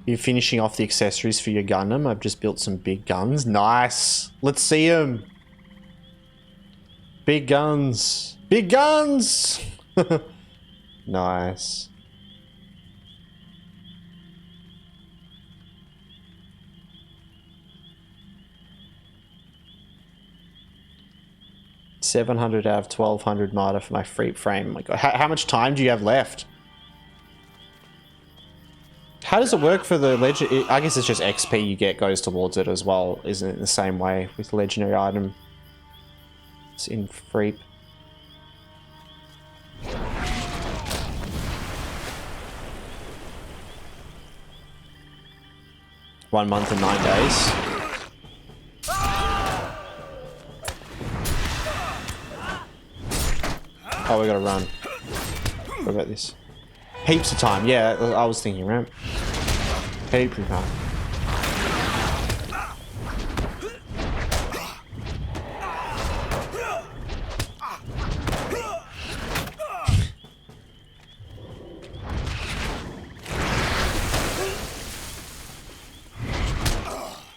You're finishing off the accessories for your Gundam. I've just built some big guns. Nice. Let's see them. Big guns. Big guns! Nice. $700 out of 1200 Marta for my free frame. Oh my God. How much time do you have left? How does it work for the legend? I guess it's just XP you get goes towards it as well, isn't it? The same way with legendary item. It's in Freep. One month and 9 days. Oh, we gotta run. What about this? Heaps of time. Yeah, I was thinking, right? Heaps of time.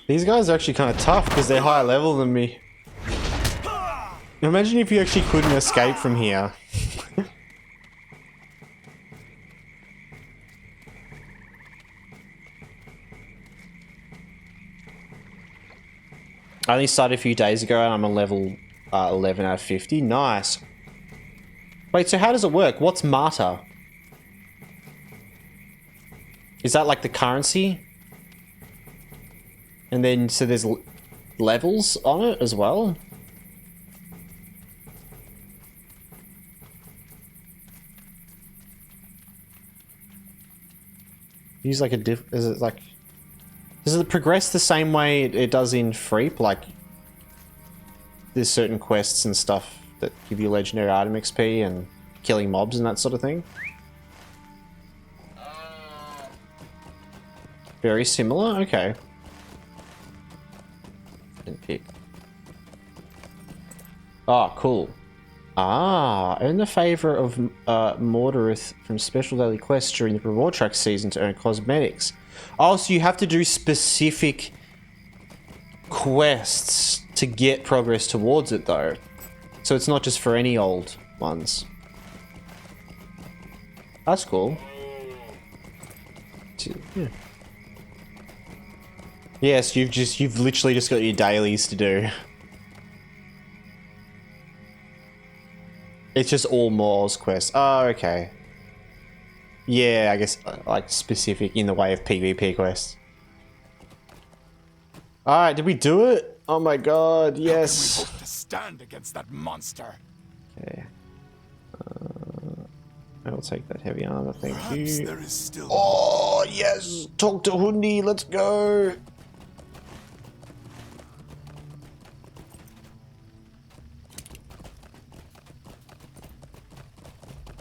These guys are actually kind of tough because they're higher level than me. Imagine if you actually couldn't escape from here. I only started a few days ago and I'm a level 11 out of 50. Nice. Wait, so how does it work? What's Marta? Is that like the currency? And then, so there's levels on it as well? Use like a is it like... Does it progress the same way it does in Freep? Like, there's certain quests and stuff that give you legendary item XP and killing mobs and that sort of thing? Very similar? Okay. Didn't pick. Oh, cool. Ah, earn the favor of Mordarith from special daily quests during the reward track season to earn cosmetics. Oh, so you have to do specific quests to get progress towards it, though. So it's not just for any old ones. That's cool. Yeah. Yes, you've literally just got your dailies to do. It's just all Moore's quests. Oh, okay. Yeah, I guess like specific in the way of PvP quests. Alright, did we do it? Oh my god, yes. How can we hope to stand against that monster? Okay. I'll take that heavy armor, thank Perhaps you. there is still Oh, yes! Talk to Hundi, let's go!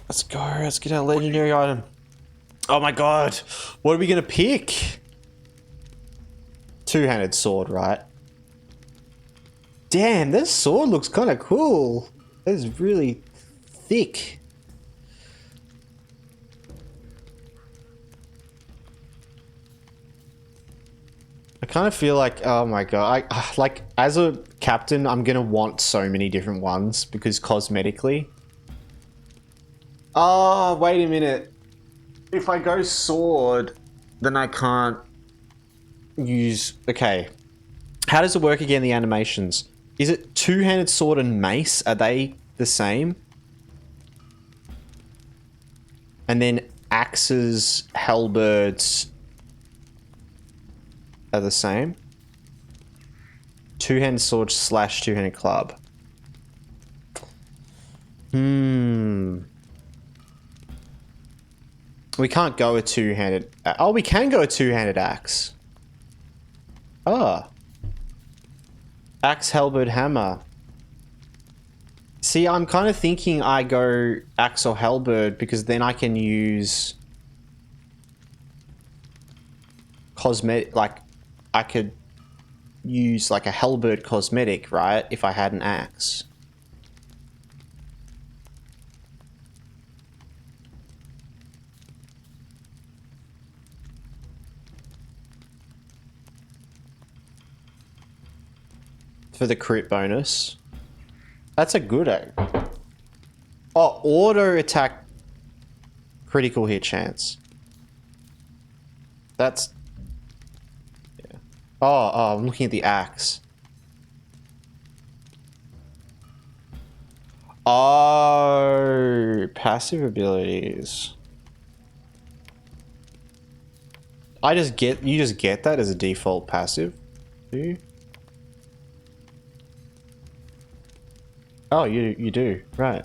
Let's go, let's get our legendary item. Oh my god, what are we gonna pick? Two-handed sword, right? Damn, this sword looks kind of cool. It's really thick. I kind of feel like, oh my god, like as a captain, I'm gonna want so many different ones because cosmetically. Oh, wait a minute. If I go sword, then I can't use... Okay. How does it work again, the animations? Is it two-handed sword and mace? Are they the same? And then axes, halberds are the same? Two-handed sword slash two-handed club. We can't go a two-handed... Oh, we can go a two-handed axe. Oh. Axe, halberd, hammer. See, I'm kind of thinking I go axe or halberd because then I can use... cosmetic... Like, I could use like a halberd cosmetic, right? If I had an axe. For the crit bonus. That's a good egg. Oh, auto attack critical hit chance. That's... Yeah. Oh, I'm looking at the axe. Oh, passive abilities. You just get that as a default passive, do you? Oh, you do, right.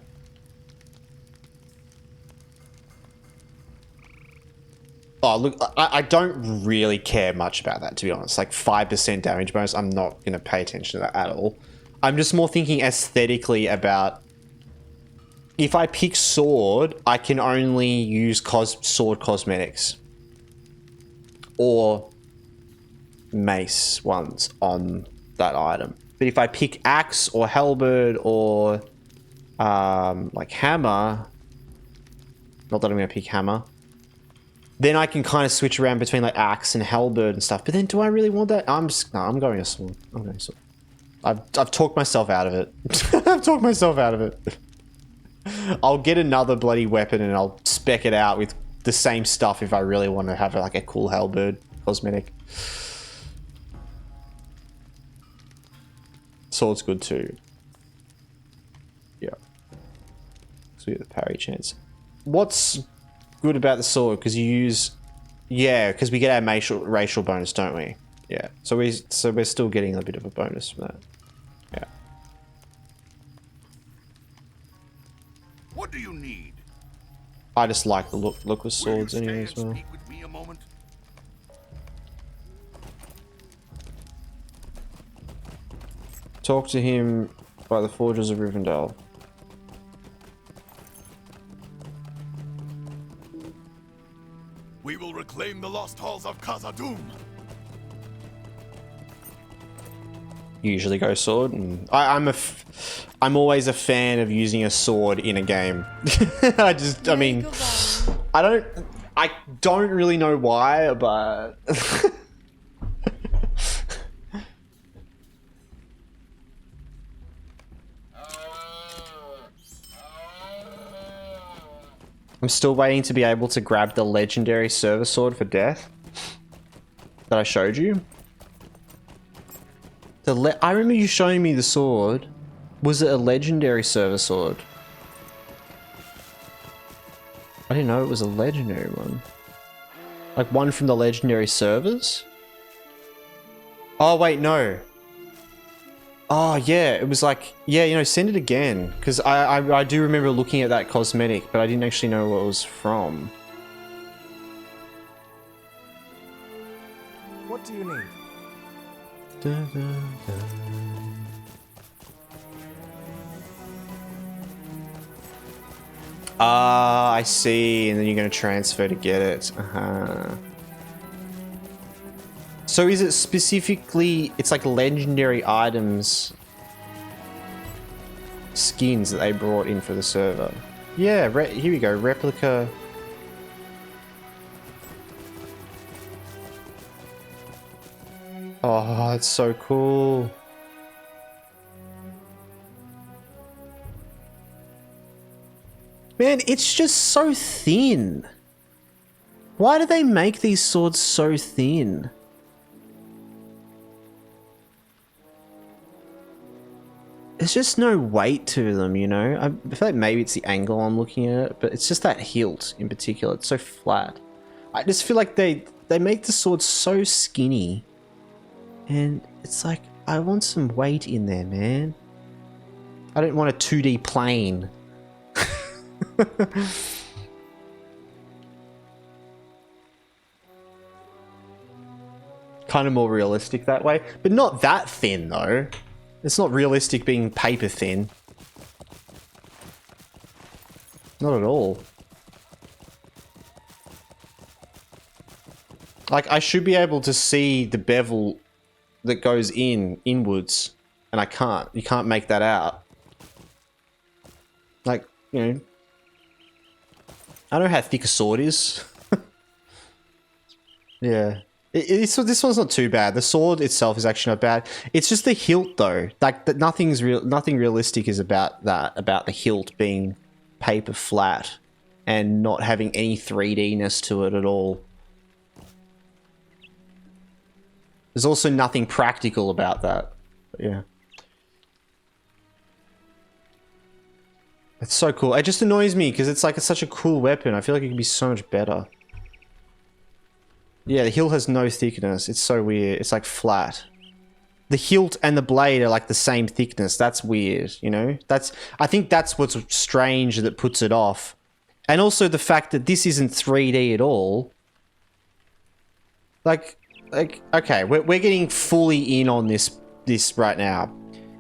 Oh, look, I don't really care much about that, to be honest. Like, 5% damage bonus, I'm not going to pay attention to that at all. I'm just more thinking aesthetically about... If I pick sword, I can only use sword cosmetics. Or mace ones on that item. But if I pick axe or halberd or like hammer, not that I'm going to pick hammer, then I can kind of switch around between like axe and halberd and stuff. But then do I really want that? I'm going a sword. I'm going a sword. I've talked myself out of it. I've talked myself out of it. I'll get another bloody weapon and I'll spec it out with the same stuff if I really want to have like a cool halberd cosmetic. Sword's good too. Yeah. So we get the parry chance. What's good about the sword? Because you use... Yeah, because we get our racial bonus, don't we? Yeah. So we're still getting a bit of a bonus from that. Yeah. What do you need? I just like the look of swords anyway as well. Speak with me a moment? Talk to him by the Forges of Rivendell. We will reclaim the lost halls of Khazad-dûm. Usually go sword, and I'm always a fan of using a sword in a game. I don't really know why, but I'm still waiting to be able to grab the legendary server sword for death that I showed you. I remember you showing me the sword. Was it a legendary server sword? I didn't know it was a legendary one. Like one from the legendary servers? Oh wait, no. Oh yeah, it was like, yeah, you know, send it again. Because I do remember looking at that cosmetic, but I didn't actually know what it was from. What do you need? Ah, I see. And then you're going to transfer to get it. So is it specifically, it's like legendary items, skins that they brought in for the server? Yeah, here we go. Replica. Oh, that's so cool. Man, it's just so thin. Why do they make these swords so thin? There's just no weight to them, you know? I feel like maybe it's the angle I'm looking at, but it's just that hilt in particular. It's so flat. I just feel like they make the sword so skinny. And it's like, I want some weight in there, man. I don't want a 2D plane. kind of more realistic that way. But not that thin, though. It's not realistic being paper thin. Not at all. Like, I should be able to see the bevel that goes inwards, and I can't. You can't make that out. Like, you know, I don't know how thick a sword is. Yeah. This one's not too bad. The sword itself is actually not bad. It's just the hilt, though. Like, that nothing realistic is about that, about the hilt being paper flat and not having any 3D-ness to it at all. There's also nothing practical about that. But yeah. It's so cool. It just annoys me because it's like it's such a cool weapon. I feel like it could be so much better. Yeah, the hilt has no thickness. It's so weird. It's like flat. The hilt and the blade are like the same thickness. That's weird, you know? I think that's what's strange that puts it off. And also the fact that this isn't 3D at all. Like okay, we're getting fully in on this right now.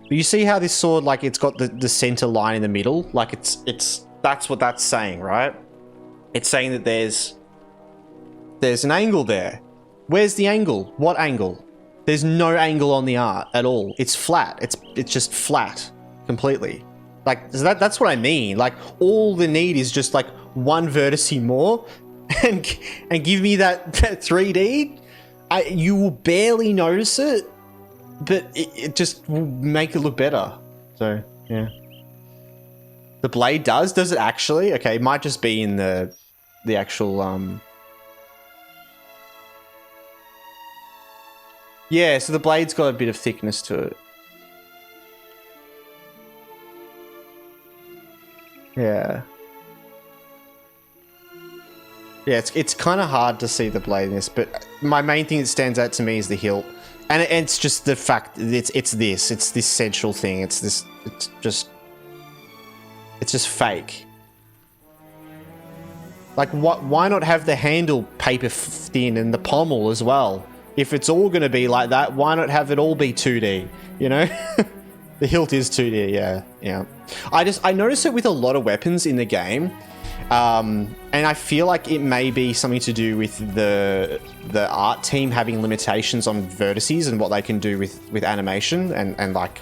But you see how this sword, like, it's got the center line in the middle? Like, it's that's what that's saying, right? It's saying that there's an angle there. Where's the angle? What angle? There's no angle on the art at all. It's flat. It's just flat completely. Like, so that's what I mean. Like, all the need is just like one vertice more and give me that 3D. You will barely notice it, but it just will make it look better. So, yeah. The blade does it actually? Okay, it might just be in the actual, yeah, so the blade's got a bit of thickness to it. Yeah. Yeah, it's kind of hard to see the blade in this, but my main thing that stands out to me is the hilt. And it's just the fact that it's this central thing. It's just fake. Like, why not have the handle paper thin and the pommel as well? If it's all going to be like that, why not have it all be 2D, you know? The hilt is 2D, yeah. I notice it with a lot of weapons in the game. And I feel like it may be something to do with the art team having limitations on vertices and what they can do with animation, and like,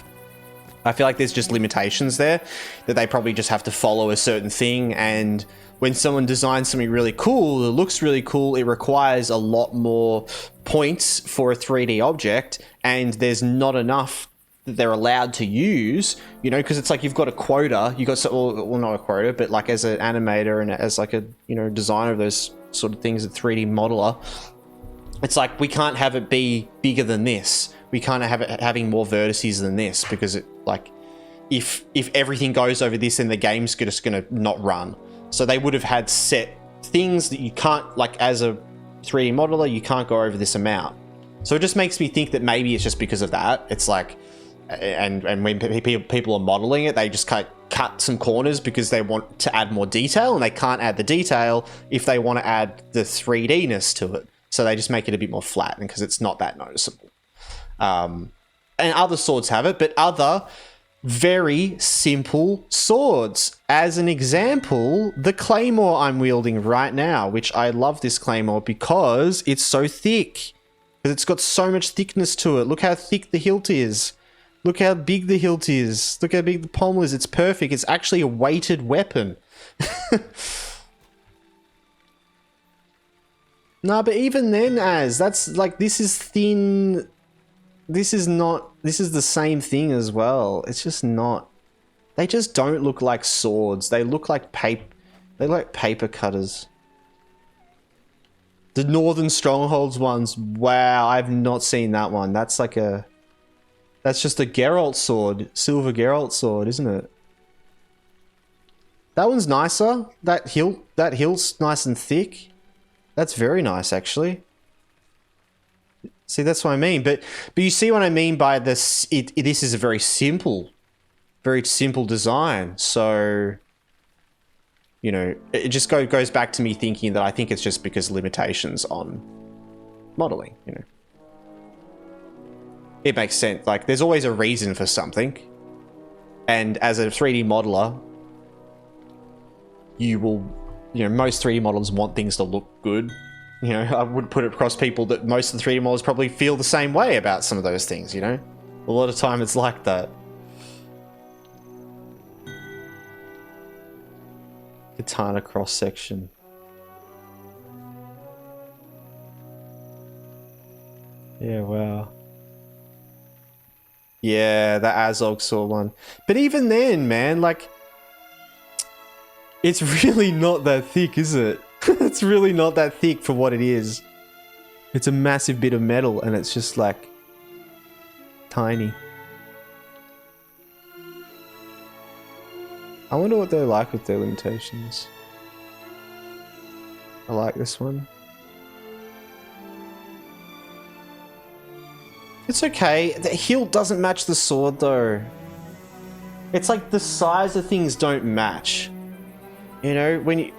I feel like there's just limitations there that they probably just have to follow a certain thing. And when someone designs something really cool, that looks really cool, it requires a lot more points for a 3D object, and there's not enough that they're allowed to use, you know, because it's like you've got a quota, well, not a quota, but like as an animator and as like a, you know, designer of those sort of things, a 3D modeler, it's like we can't have it be bigger than this. We can't have it having more vertices than this, because it, like, if everything goes over this, then the game's just gonna not run. So they would have had set things that you can't, like, as a 3D modeler, you can't go over this amount. So it just makes me think that maybe it's just because of that. It's like, and when people are modeling it, they just cut some corners because they want to add more detail, and they can't add the detail if they want to add the 3D-ness to it. So they just make it a bit more flat, and because it's not that noticeable. And other swords have it, but other very simple swords. As an example, the claymore I'm wielding right now, which I love this claymore because it's so thick. Because it's got so much thickness to it. Look how thick the hilt is. Look how big the hilt is. Look how big the pommel is. It's perfect. It's actually a weighted weapon. Nah, but even then, that's like, this is thin. This is the same thing as well. It's just not. They just don't look like swords. They look like paper. They look like paper cutters. The Northern Strongholds ones. Wow, I've not seen that one. That's like a. That's just a Geralt sword, silver Geralt sword, isn't it? That one's nicer. That hilt's nice and thick. That's very nice, actually. See, that's what I mean. But you see what I mean by this? This is a very simple design. So, you know, it just goes back to me thinking that I think it's just because limitations on modeling, you know. it makes sense. Like, there's always a reason for something. And as a 3D modeler, you will, you know, most 3D modelers want things to look good. You know, I would put it across people that most of the 3D modelers probably feel the same way about some of those things, you know? A lot of time it's like that. Katana cross section. Yeah, wow. Yeah, the Azog saw one. But even then, man, like, it's really not that thick, is it? It's really not that thick for what it is. It's a massive bit of metal and it's just like tiny. I wonder what they're like with their limitations. I like this one. It's okay. The hilt doesn't match the sword though. It's like the size of things don't match. You know, when you...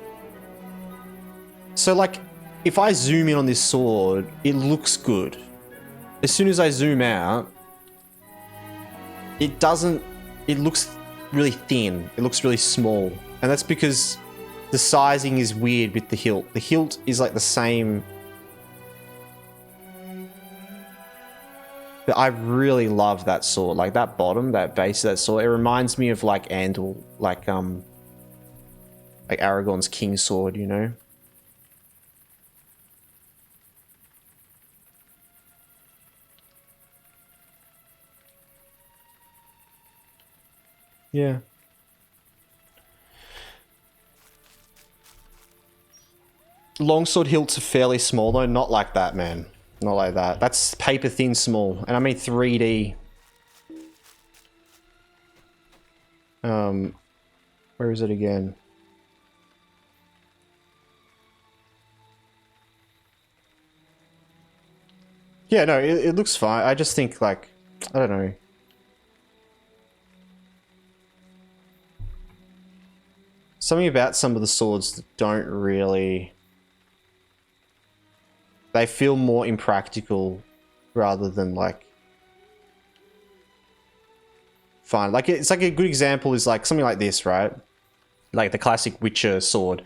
So like, if I zoom in on this sword, it looks good. As soon as I zoom out, it doesn't... It looks really thin. It looks really small. And that's because the sizing is weird with the hilt. The hilt is like the same... But I really love that sword. Like that bottom, that base of that sword. It reminds me of like Andal, like Aragorn's King Sword, you know? Yeah. Longsword hilts are fairly small though, not like that, man. Not like that. That's paper thin small. And I mean 3D. Where is it again? Yeah, no, it looks fine. I just think like, I don't know. Something about some of the swords that don't really... They feel more impractical rather than like... fun. Like, it's like a good example is like something like this, right? Like the classic Witcher sword.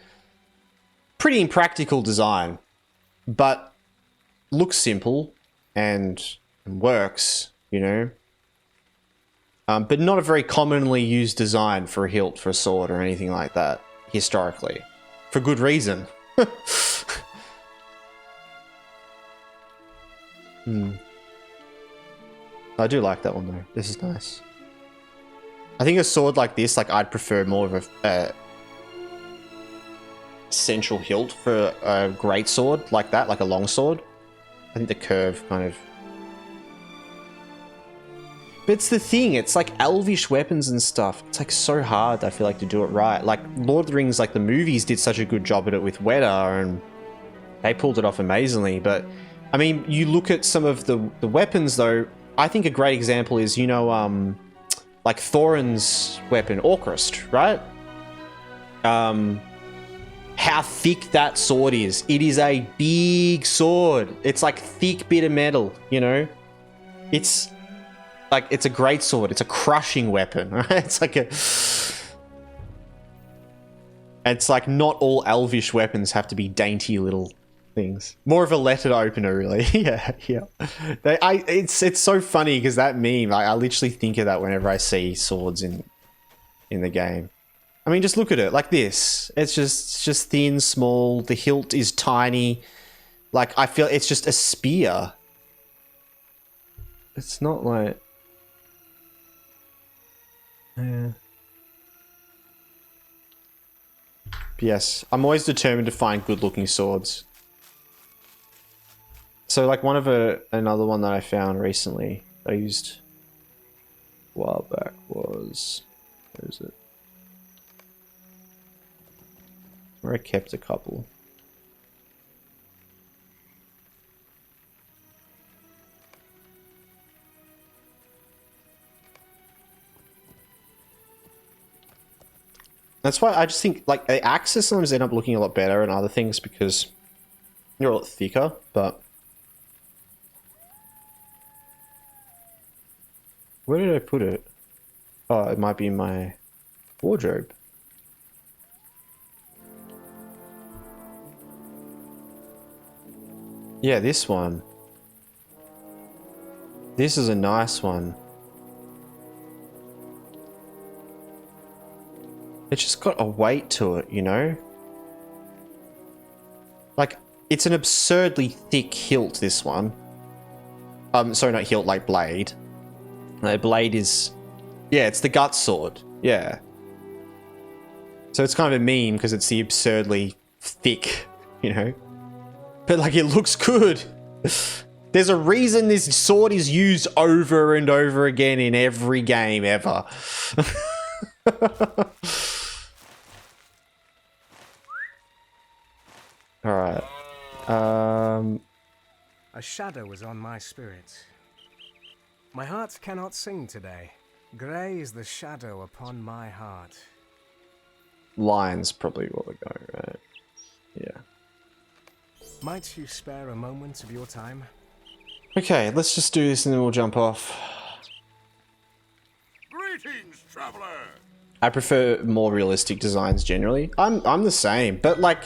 Pretty impractical design, but looks simple and works, you know? But not a very commonly used design for a hilt, for a sword, or anything like that, historically. For good reason. I do like that one, though. This is nice. I think a sword like this, like, I'd prefer more of a central hilt for a great sword like that, like a long sword. I think the curve kind of... But it's the thing, it's like elvish weapons and stuff. It's like so hard, I feel like, to do it right. Like Lord of the Rings, like the movies did such a good job at it with Weta and they pulled it off amazingly. But I mean, you look at some of the weapons though, I think a great example is, you know, like Thorin's weapon, Orcrist, right? How thick that sword is. It is a big sword. It's like thick bit of metal, you know? It's like, it's a great sword. It's a crushing weapon, right? It's like a... It's like not all elvish weapons have to be dainty little things. More of a letter opener, really. yeah. It's so funny because that meme, I literally think of that whenever I see swords in the game. I mean, just look at it like this. It's just thin, small. The hilt is tiny. Like, I feel it's just a spear. It's not like... Yeah. But yes, I'm always determined to find good-looking swords. So, like, another one that I found recently, I used a while back was... Where is it? Where I kept a couple. That's why I just think, like, the axes sometimes end up looking a lot better and other things because you're a lot thicker, but... Where did I put it? Oh, it might be in my wardrobe. Yeah, this one. This is a nice one. It's just got a weight to it, you know? Like, it's an absurdly thick hilt, this one. Sorry, not hilt, like blade. The blade is... Yeah, it's the gut sword. Yeah. So it's kind of a meme because it's the absurdly thick, you know? But, like, it looks good. There's a reason this sword is used over and over again in every game ever. Alright. A shadow is on my spirit. My heart cannot sing today. Grey is the shadow upon my heart. Lion's probably what we're going, right? Yeah. Might you spare a moment of your time? Okay, let's just do this and then we'll jump off. Greetings, traveler. I prefer more realistic designs generally. I'm the same, but like,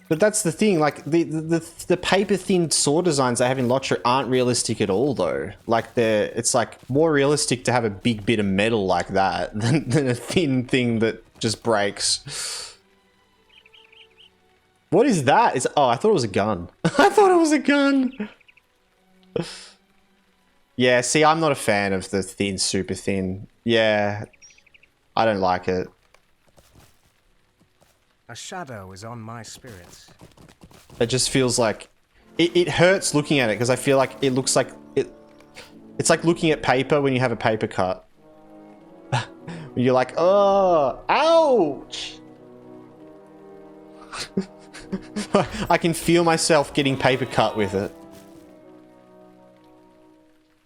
but that's the thing. Like the paper thin sword designs they have in LOTRO aren't realistic at all, though. Like it's like more realistic to have a big bit of metal like that than a thin thing that just breaks. What is that? Oh, I thought it was a gun. I thought it was a gun. Yeah, see, I'm not a fan of the thin, super thin. Yeah, I don't like it. A shadow is on my spirit. It just feels like... It hurts looking at it because I feel like it looks like... It's like looking at paper when you have a paper cut. You're like, oh, ouch! I can feel myself getting paper cut with it.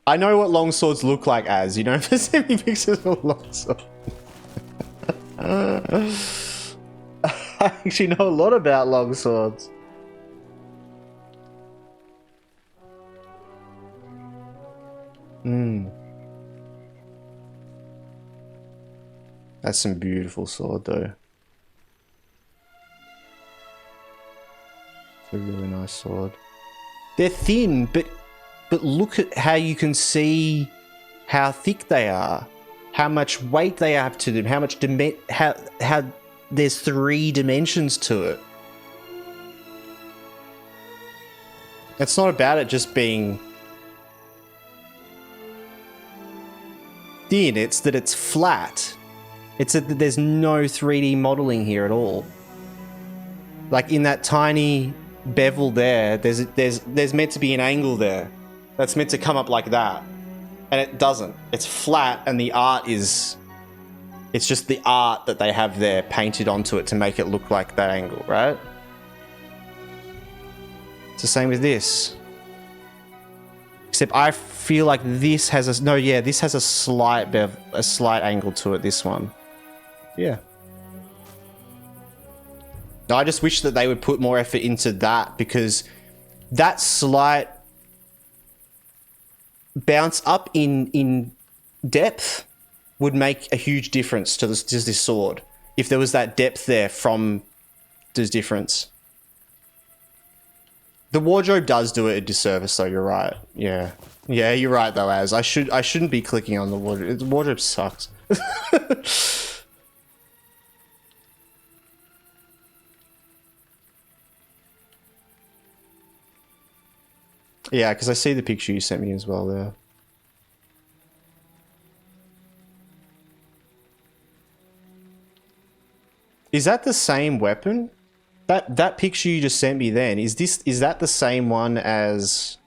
I know what long swords look like as, you know, if there's any pictures of a long sword. I actually know a lot about long swords. That's some beautiful sword though. It's a really nice sword. They're thin, but look at how you can see how thick they are, how much weight they have to them, how much how there's 3 dimensions to it. It's not about it just being thin, it's that it's flat. It's that there's no 3D modeling here at all. Like in that tiny bevel there, there's meant to be an angle there. That's meant to come up like that. And it doesn't. It's flat and the art is... It's just the art that they have there painted onto it to make it look like that angle, right? It's the same with this. Except I feel like this has a... No, yeah, this has a slight angle to it, this one. Yeah. I just wish that they would put more effort into that because that slight bounce up in depth would make a huge difference to this sword. If there was that depth there from this difference. The wardrobe does do it a disservice though, you're right. Yeah. Yeah, you're right though, Az. I shouldn't be clicking on the wardrobe. The wardrobe sucks. Yeah, because I see the picture you sent me as well there. Is that the same weapon? That picture you just sent me then, is that the same one as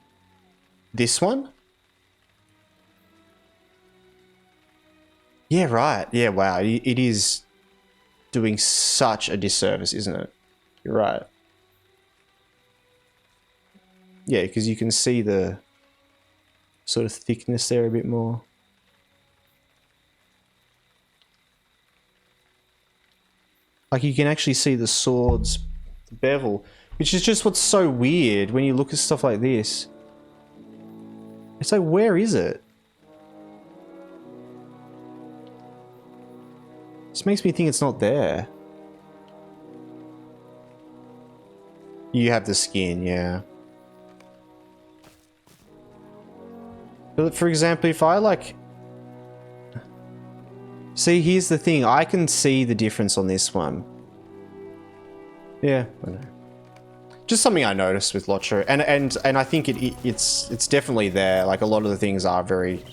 this one? Yeah, right. Yeah, wow. It is doing such a disservice, isn't it? You're right. Yeah, because you can see the sort of thickness there a bit more. Like you can actually see the sword's bevel, which is just what's so weird when you look at stuff like this. It's like, where is it? This makes me think it's not there. You have the skin, yeah. But for example, if I like... See, here's the thing. I can see the difference on this one. Yeah, I know. Just something I noticed with LOTRO. And I think it's definitely there. Like, a lot of the things are very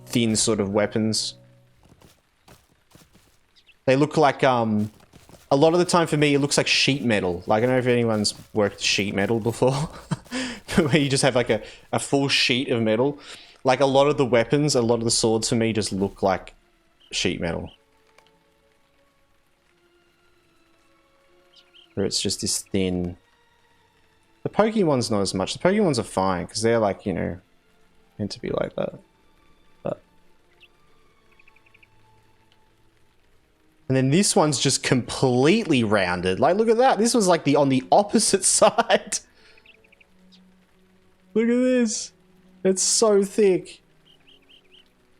thin sort of weapons. They look like, a lot of the time for me, it looks like sheet metal. Like, I don't know if anyone's worked sheet metal before. Where you just have like a full sheet of metal. Like, a lot of the weapons, a lot of the swords for me just look like sheet metal. Where it's just this thin... The pokey ones not as much. The pokey ones are fine, because they're like, you know, meant to be like that. But... And then this one's just completely rounded. Like, look at that. This was like on the opposite side. Look at this. It's so thick.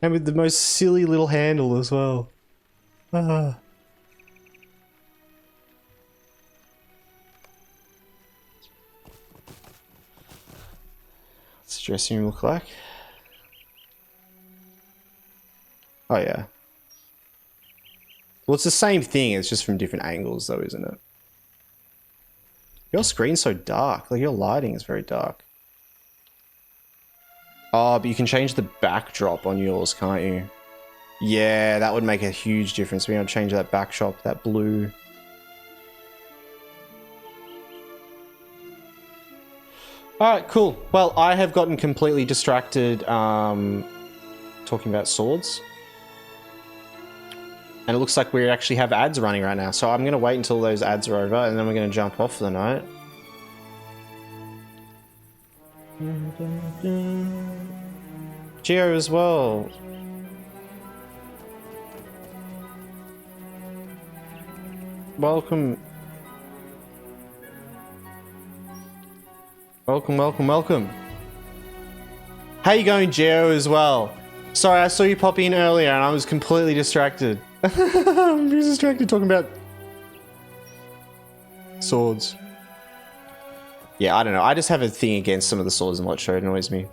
And with the most silly little handle as well. Ah. What's the dressing room look like? Oh yeah. Well, it's the same thing, it's just from different angles though, isn't it? Your screen's so dark, like your lighting is very dark. Oh, but you can change the backdrop on yours, can't you? Yeah, that would make a huge difference. Being able to change that backdrop, that blue. Alright, cool. Well, I have gotten completely distracted talking about swords. And it looks like we actually have ads running right now. So I'm going to wait until those ads are over and then we're going to jump off for the night. Geo as well. Welcome. Welcome, welcome, welcome. How you going, Geo, as well? Sorry, I saw you pop in earlier and I was completely distracted. I'm distracted talking about swords. Yeah, I don't know. I just have a thing against some of the swords in LOTRO. It annoys me.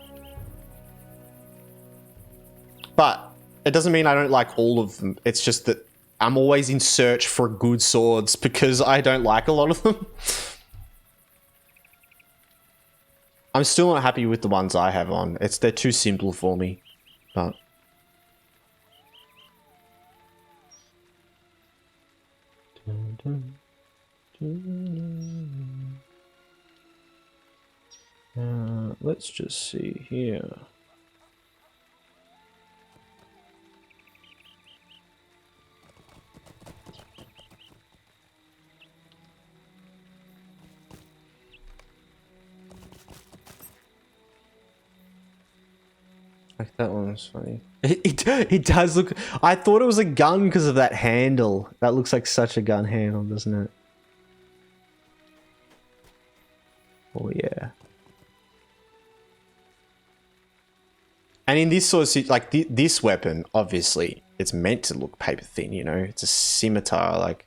But it doesn't mean I don't like all of them. It's just that I'm always in search for good swords because I don't like a lot of them. I'm still not happy with the ones I have on. They're too simple for me. But let's just see here. Like that one's funny. It does look... I thought it was a gun because of that handle. That looks like such a gun handle, doesn't it? Oh yeah. And in this sort of... Like, this weapon, obviously, it's meant to look paper thin, you know? It's a scimitar, like...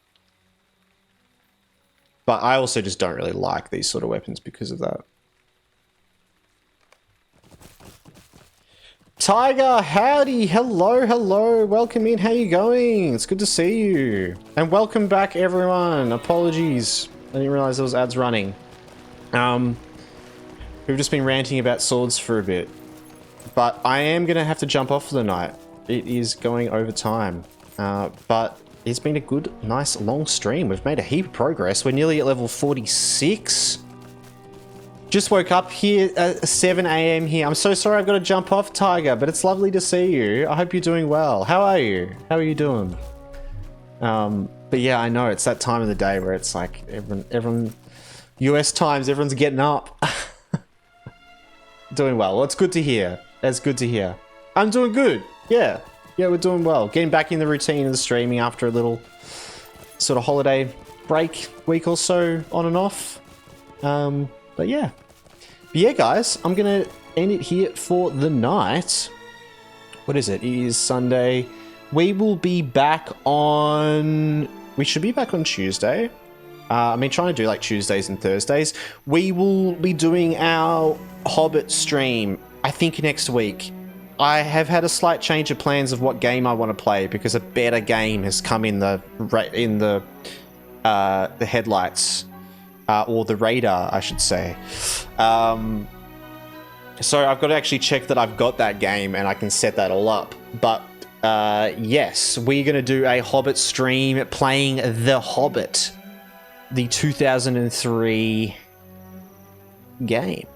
But I also just don't really like these sort of weapons because of that. Tiger, howdy, hello, hello, welcome in, how you going? It's good to see you. And welcome back, everyone. Apologies, I didn't realize there was ads running. We've just been ranting about swords for a bit. But I am going to have to jump off for the night. It is going over time. But it's been a good, nice, long stream. We've made a heap of progress. We're nearly at level 46. Just woke up here at 7 AM here. I'm so sorry I've got to jump off, Tiger, but it's lovely to see you. I hope you're doing well. How are you? How are you doing? But yeah, I know it's that time of the day where it's like everyone US times, everyone's getting up. Doing well. Well, it's good to hear. That's good to hear. I'm doing good. Yeah. Yeah, we're doing well. Getting back in the routine of the streaming after a little sort of holiday break week or so on and off. But yeah. But yeah, guys, I'm going to end it here for the night. What is it? It is Sunday. we will be back on... We should be back on Tuesday. I mean, trying to do like Tuesdays and Thursdays. We will be doing our Hobbit stream, I think, next week. I have had a slight change of plans of what game I want to play because a better game has come in the headlights, or the radar, I should say. So I've got to actually check that I've got that game and I can set that all up. But yes, we're going to do a Hobbit stream playing The Hobbit, the 2003 game.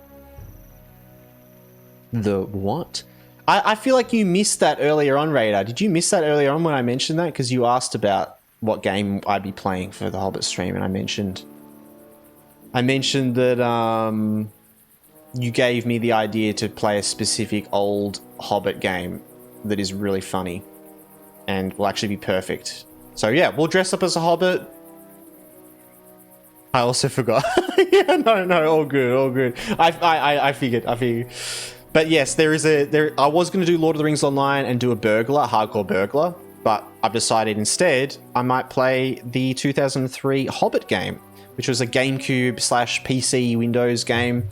The what? I feel like you missed that earlier on, Radar. Did you miss that earlier on when I mentioned that? Because you asked about what game I'd be playing for the Hobbit stream, and I mentioned that you gave me the idea to play a specific old Hobbit game that is really funny and will actually be perfect. So yeah, we'll dress up as a Hobbit. I also forgot. Yeah, no, all good. I figured. But yes, I was going to do Lord of the Rings Online and do a hardcore burglar, but I've decided instead I might play the 2003 Hobbit game, which was a GameCube / PC Windows game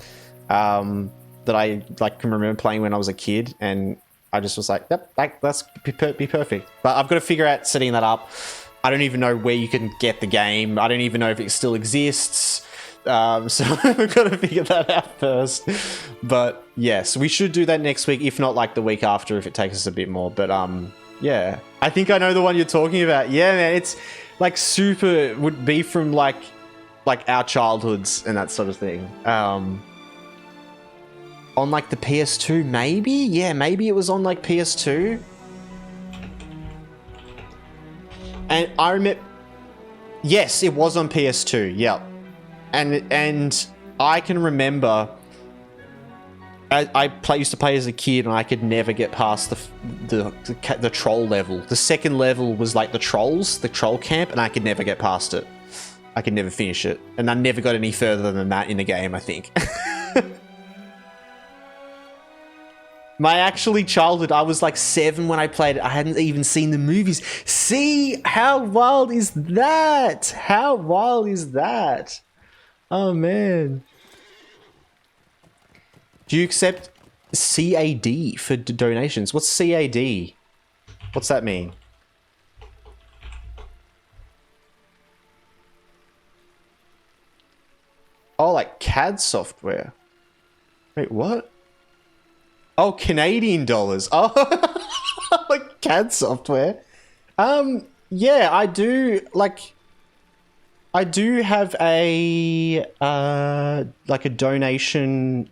that I can remember playing when I was a kid, and I just was like, yep, that's be perfect. But I've got to figure out setting that up. I don't even know where you can get the game. I don't even know if it still exists. So we've got to figure that out first. But yes, we should do that next week, if not like the week after, if it takes us a bit more. But yeah, I think I know the one you're talking about. Yeah, man, it's like super, would be from like our childhoods and that sort of thing. On like the PS2, maybe? Yeah, maybe it was on like PS2. And I remember, yes, it was on PS2. Yep. And I can remember I used to play as a kid, and I could never get past the troll level. The second level was like the troll camp, and I could never get past it. I could never finish it, and I never got any further than that in the game, I think. My actually childhood, I was like 7 when I played it. I hadn't even seen the movies. See, how wild is that? How wild is that? Oh, man. Do you accept CAD for donations? What's CAD? What's that mean? Oh, like CAD software. Wait, what? Oh, Canadian dollars. Oh, like CAD software. Yeah, I do have a like a donation.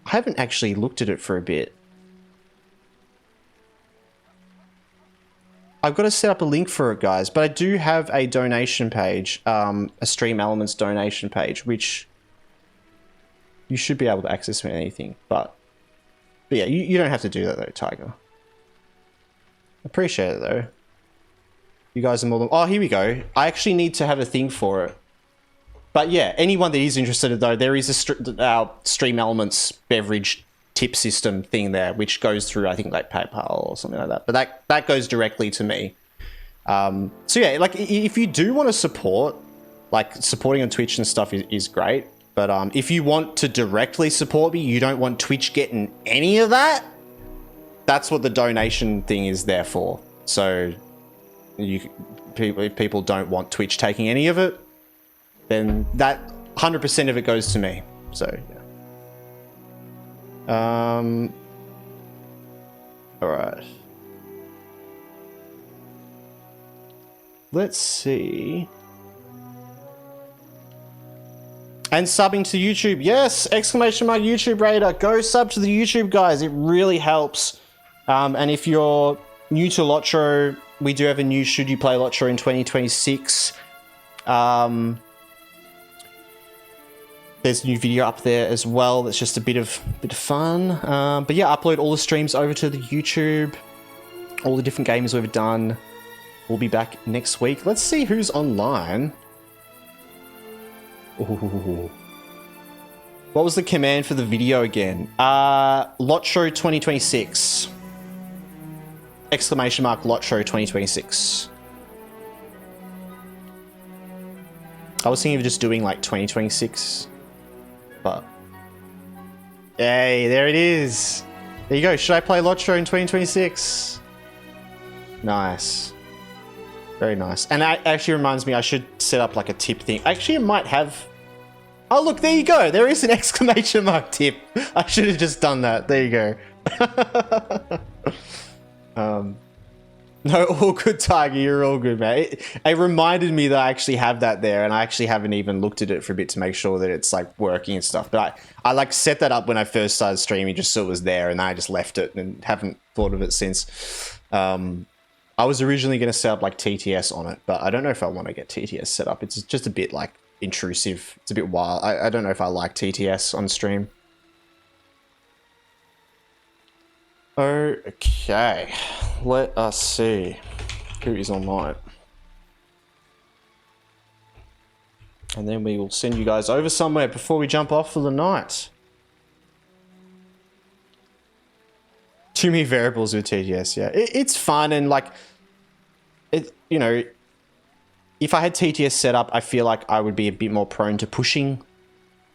I haven't actually looked at it for a bit. I've got to set up a link for it, guys, but I do have a donation page, a Stream Elements donation page, which you should be able to access with anything, but yeah, you don't have to do that though, Tiger. Appreciate it though. You guys are more than... Oh, here we go. I actually need to have a thing for it. But yeah, anyone that is interested though, there is our Stream Elements beverage tip system thing there, which goes through, I think, like PayPal or something like that. But that goes directly to me. So yeah, like if you do want to support, like supporting on Twitch and stuff is great. But if you want to directly support me, you don't want Twitch getting any of that, that's what the donation thing is there for. So if people don't want Twitch taking any of it, then that 100% of it goes to me. So yeah. All right. Let's see. And subbing to YouTube. Yes! Exclamation mark YouTube Raider. Go sub to the YouTube, guys. It really helps. And if you're new to LOTRO, we do have a new Should You Play LOTRO in 2026. There's a new video up there as well. That's just a bit of fun. But yeah, upload all the streams over to the YouTube. All the different games we've done. We'll be back next week. Let's see who's online. Ooh. What was the command for the video again? LOTRO 2026. exclamation mark LOTRO 2026. I was thinking of just doing like 2026, but hey, there it is. There you go. Should I play LOTRO in 2026? Nice. Very nice. And that actually reminds me, I should set up like a tip thing. Actually, it might have... Oh, look, there you go. There is an exclamation mark tip. I should have just done that. There you go. No, all good, Tiger. You're all good, mate. It reminded me that I actually have that there, and I actually haven't even looked at it for a bit to make sure that it's like working and stuff. But I like set that up when I first started streaming, just so it was there, and I just left it and haven't thought of it since. I was originally going to set up like TTS on it, but I don't know if I want to get TTS set up. It's just a bit like intrusive. It's a bit wild. I don't know if I like TTS on stream. Okay, let us see who is online. And then we will send you guys over somewhere before we jump off for the night. Too many variables with TTS, yeah. It's fun and like, you know, if I had TTS set up, I feel like I would be a bit more prone to pushing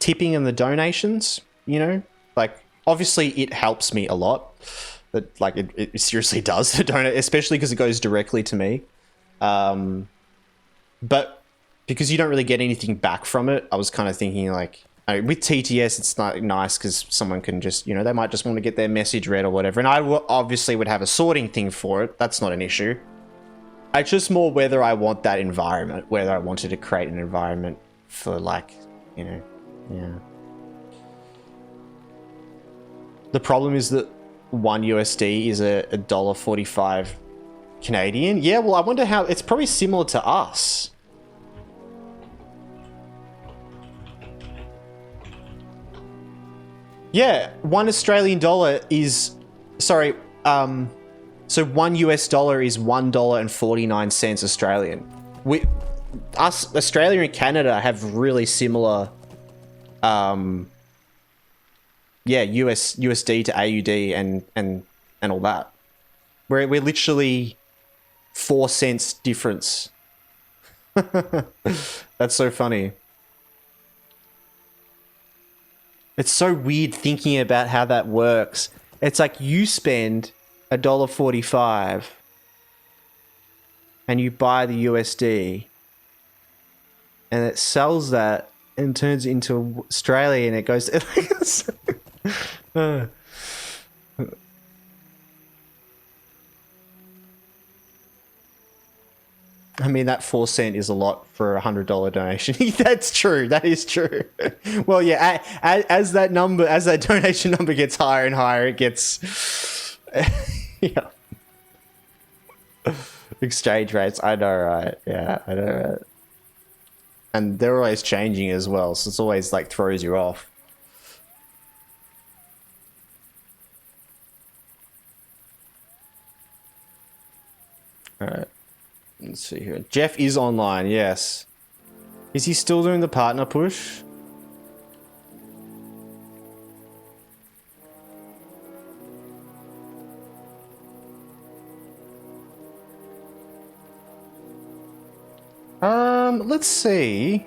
tipping and the donations, you know? Like, obviously it helps me a lot. But like it seriously does the donate, especially because it goes directly to me. But because you don't really get anything back from it, I was kind of thinking like, with TTS, it's not nice because someone can just, you know, they might just want to get their message read or whatever. And I obviously would have a sorting thing for it. That's not an issue. It's just more whether I want that environment, whether I wanted to create an environment for like, you know, yeah. The problem is that $1 USD is a $1.45 Canadian. Yeah, well, I wonder how it's probably similar to us. Yeah, $1 Australian dollar is sorry, so $1 US dollar is $1.49 Australian. Us Australia and Canada have really similar yeah, USD to AUD and all that. We're literally 4 cents difference. That's so funny. It's so weird thinking about how that works. It's like you spend $1.45 and you buy the USD and it sells that and turns it into Australia and it goes I mean, that 4 cent is a lot for a $100 donation. That's true. That is true. Well, yeah, as that donation number gets higher and higher, it gets, yeah. Exchange rates. I know, right? Yeah, I know, right? And they're always changing as well, so it's always like throws you off. All right. Let's see here. Jeff is online, yes. Is he still doing the partner push? Let's see.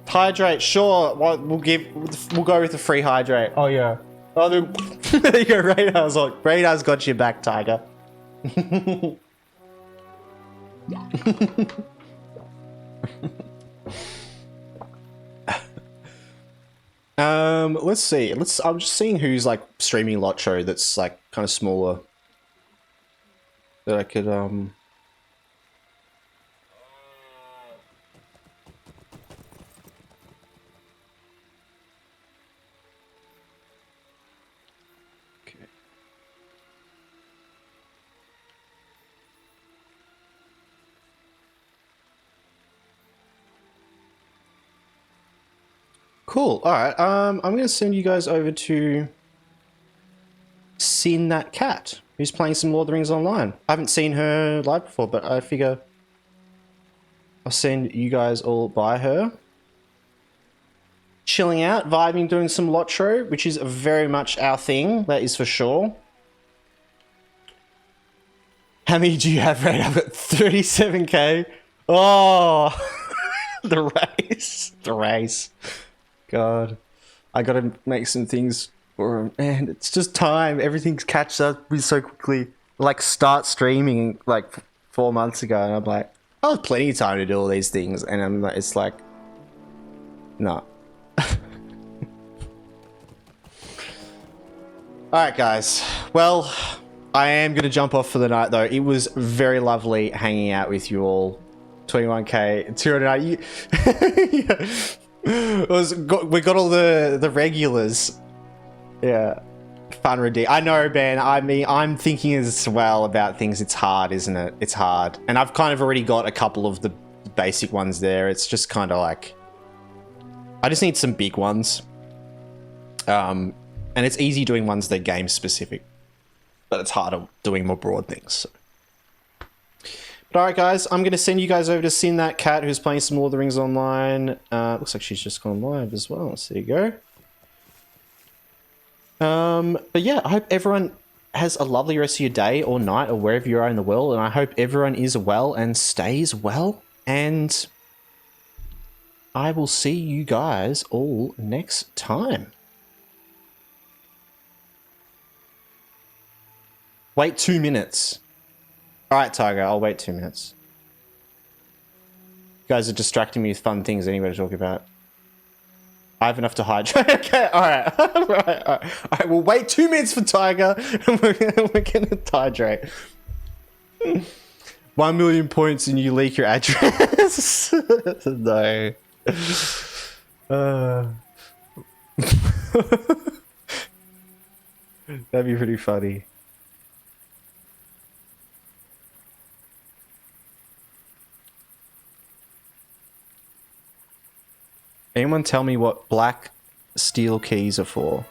Hydrate, sure. We'll go with the free hydrate. Oh yeah. Oh, there you go. Radar's got your back, Tiger. Let's see. I'm just seeing who's like streaming LOTRO that's like kind of smaller. That I could Okay. Cool. All right. I'm going to send you guys over to Sin That Cat, who's playing some Lord of the Rings online. I haven't seen her live before, but I figure I'll send you guys all by her. chilling out, vibing, doing some LOTRO, which is very much our thing. That is for sure. How many do you have, Red? I've got 37k. Oh, the race. The race. God. I gotta make some things for him. Man, it's just time. Everything catches up with so quickly. Like, start streaming like 4 months ago, and I'm like, I have plenty of time to do all these things. And I'm like, it's like, no. Alright, guys. Well, I am going to jump off for the night, though. It was very lovely hanging out with you all. 21k, 209. We got all the regulars. Yeah. Fun redeem. I know, Ben. I mean, I'm thinking as well about things. It's hard, isn't it? It's hard. And I've kind of already got a couple of the basic ones there. It's just kind of like, I just need some big ones. And it's easy doing ones that are game specific, but it's harder doing more broad things. So. But alright, guys, I'm going to send you guys over to Sin That Cat, who's playing some Lord of the Rings online. Looks like she's just gone live as well. So there you go. But yeah, I hope everyone has a lovely rest of your day or night or wherever you are in the world. And I hope everyone is well and stays well. And I will see you guys all next time. Wait 2 minutes. Alright, Tiger, I'll wait 2 minutes. You guys are distracting me with fun things anyway to talk about. I have enough to hydrate. Okay, alright. Alright, we'll wait 2 minutes for Tiger and we're gonna hydrate. 1 million points and you leak your address. No. That'd be pretty funny. Anyone tell me what black steel keys are for?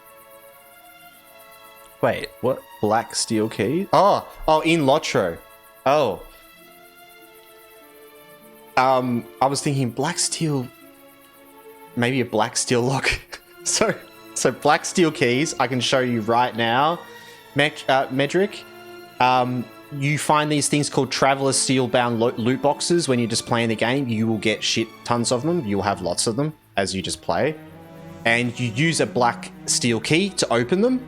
Wait, what? Black steel keys? Oh, in LOTRO. Oh. I was thinking black steel, maybe a black steel lock. So black steel keys, I can show you right now. Medric, you find these things called Traveler Steel-bound loot boxes when you're just playing the game. You will get shit tons of them. You'll have lots of them as you just play. And you use a black steel key to open them.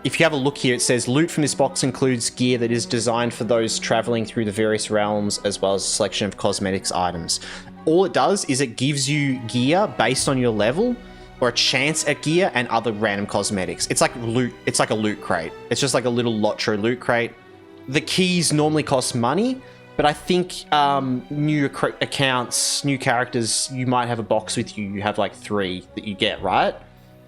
If you have a look here, it says loot from this box includes gear that is designed for those traveling through the various realms, as well as a selection of cosmetics items. All it does is it gives you gear based on your level, or a chance at gear and other random cosmetics. It's like loot. It's like a loot crate. It's just like a little LOTRO loot crate. The keys normally cost money, but I think new accounts, new characters, you might have a box with you. You have like 3 that you get, right?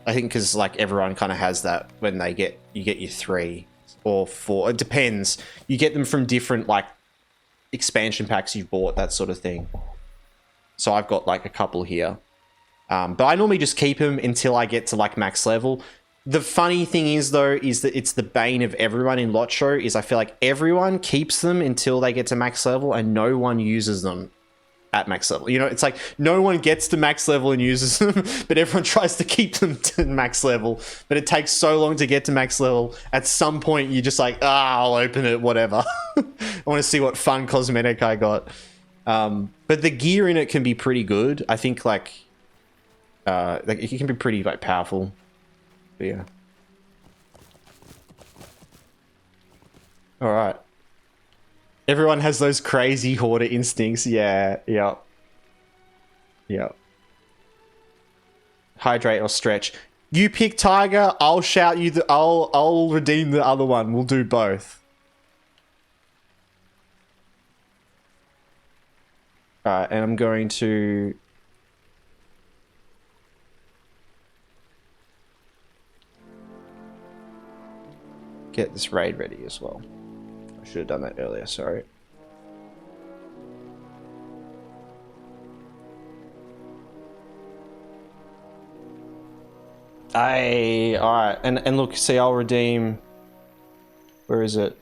I think because like everyone kind of has that when you get your 3 or 4. It depends. You get them from different like expansion packs you've bought, that sort of thing. So I've got like a couple here. But I normally just keep them until I get to like max level. The funny thing is though, is that it's the bane of everyone in LOTRO, is I feel like everyone keeps them until they get to max level and no one uses them at max level. You know, it's like no one gets to max level and uses them, but everyone tries to keep them to max level. But it takes so long to get to max level. At some point, you're just like, I'll open it, whatever. I want to see what fun cosmetic I got. But the gear in it can be pretty good. I think like it can be pretty like powerful. But yeah. All right. Everyone has those crazy hoarder instincts. Yeah. Hydrate or stretch. You pick Tiger. I'll shout you. I'll redeem the other one. We'll do both. All right, and I'm going to. Get this raid ready as well. I should have done that earlier, sorry. Alright, and look, see, I'll redeem. Where is it?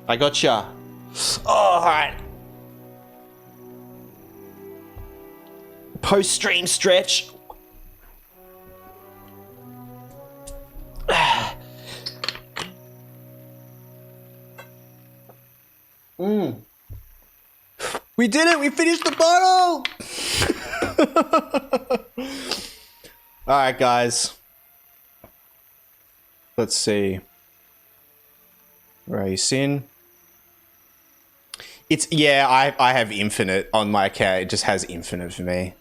I gotcha. Oh, alright. post-stream stretch. We did it! We finished the bottle! Alright, guys. Let's see. Race in. It's, yeah, I have infinite on my account. It just has infinite for me.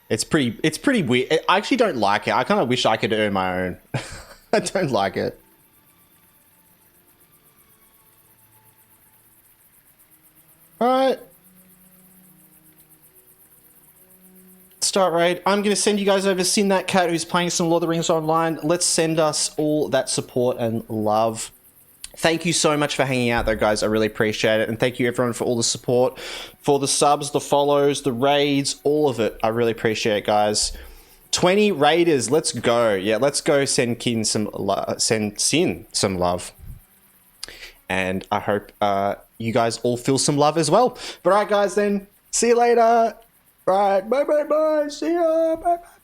It's pretty weird. I actually don't like it. I kind of wish I could earn my own. I don't like it. Alright. Start raid. I'm going to send you guys over Sin That Cat, who's playing some Lord of the Rings online. Let's send us all that support and love. Thank you so much for hanging out, though, guys. I really appreciate it. And thank you, everyone, for all the support, for the subs, the follows, the raids, all of it. I really appreciate it, guys. 20 raiders. Let's go. Yeah, let's go send Sin some love. And I hope you guys all feel some love as well. But all right, guys, then. See you later. All right. Bye, bye, bye. See ya. Bye, bye.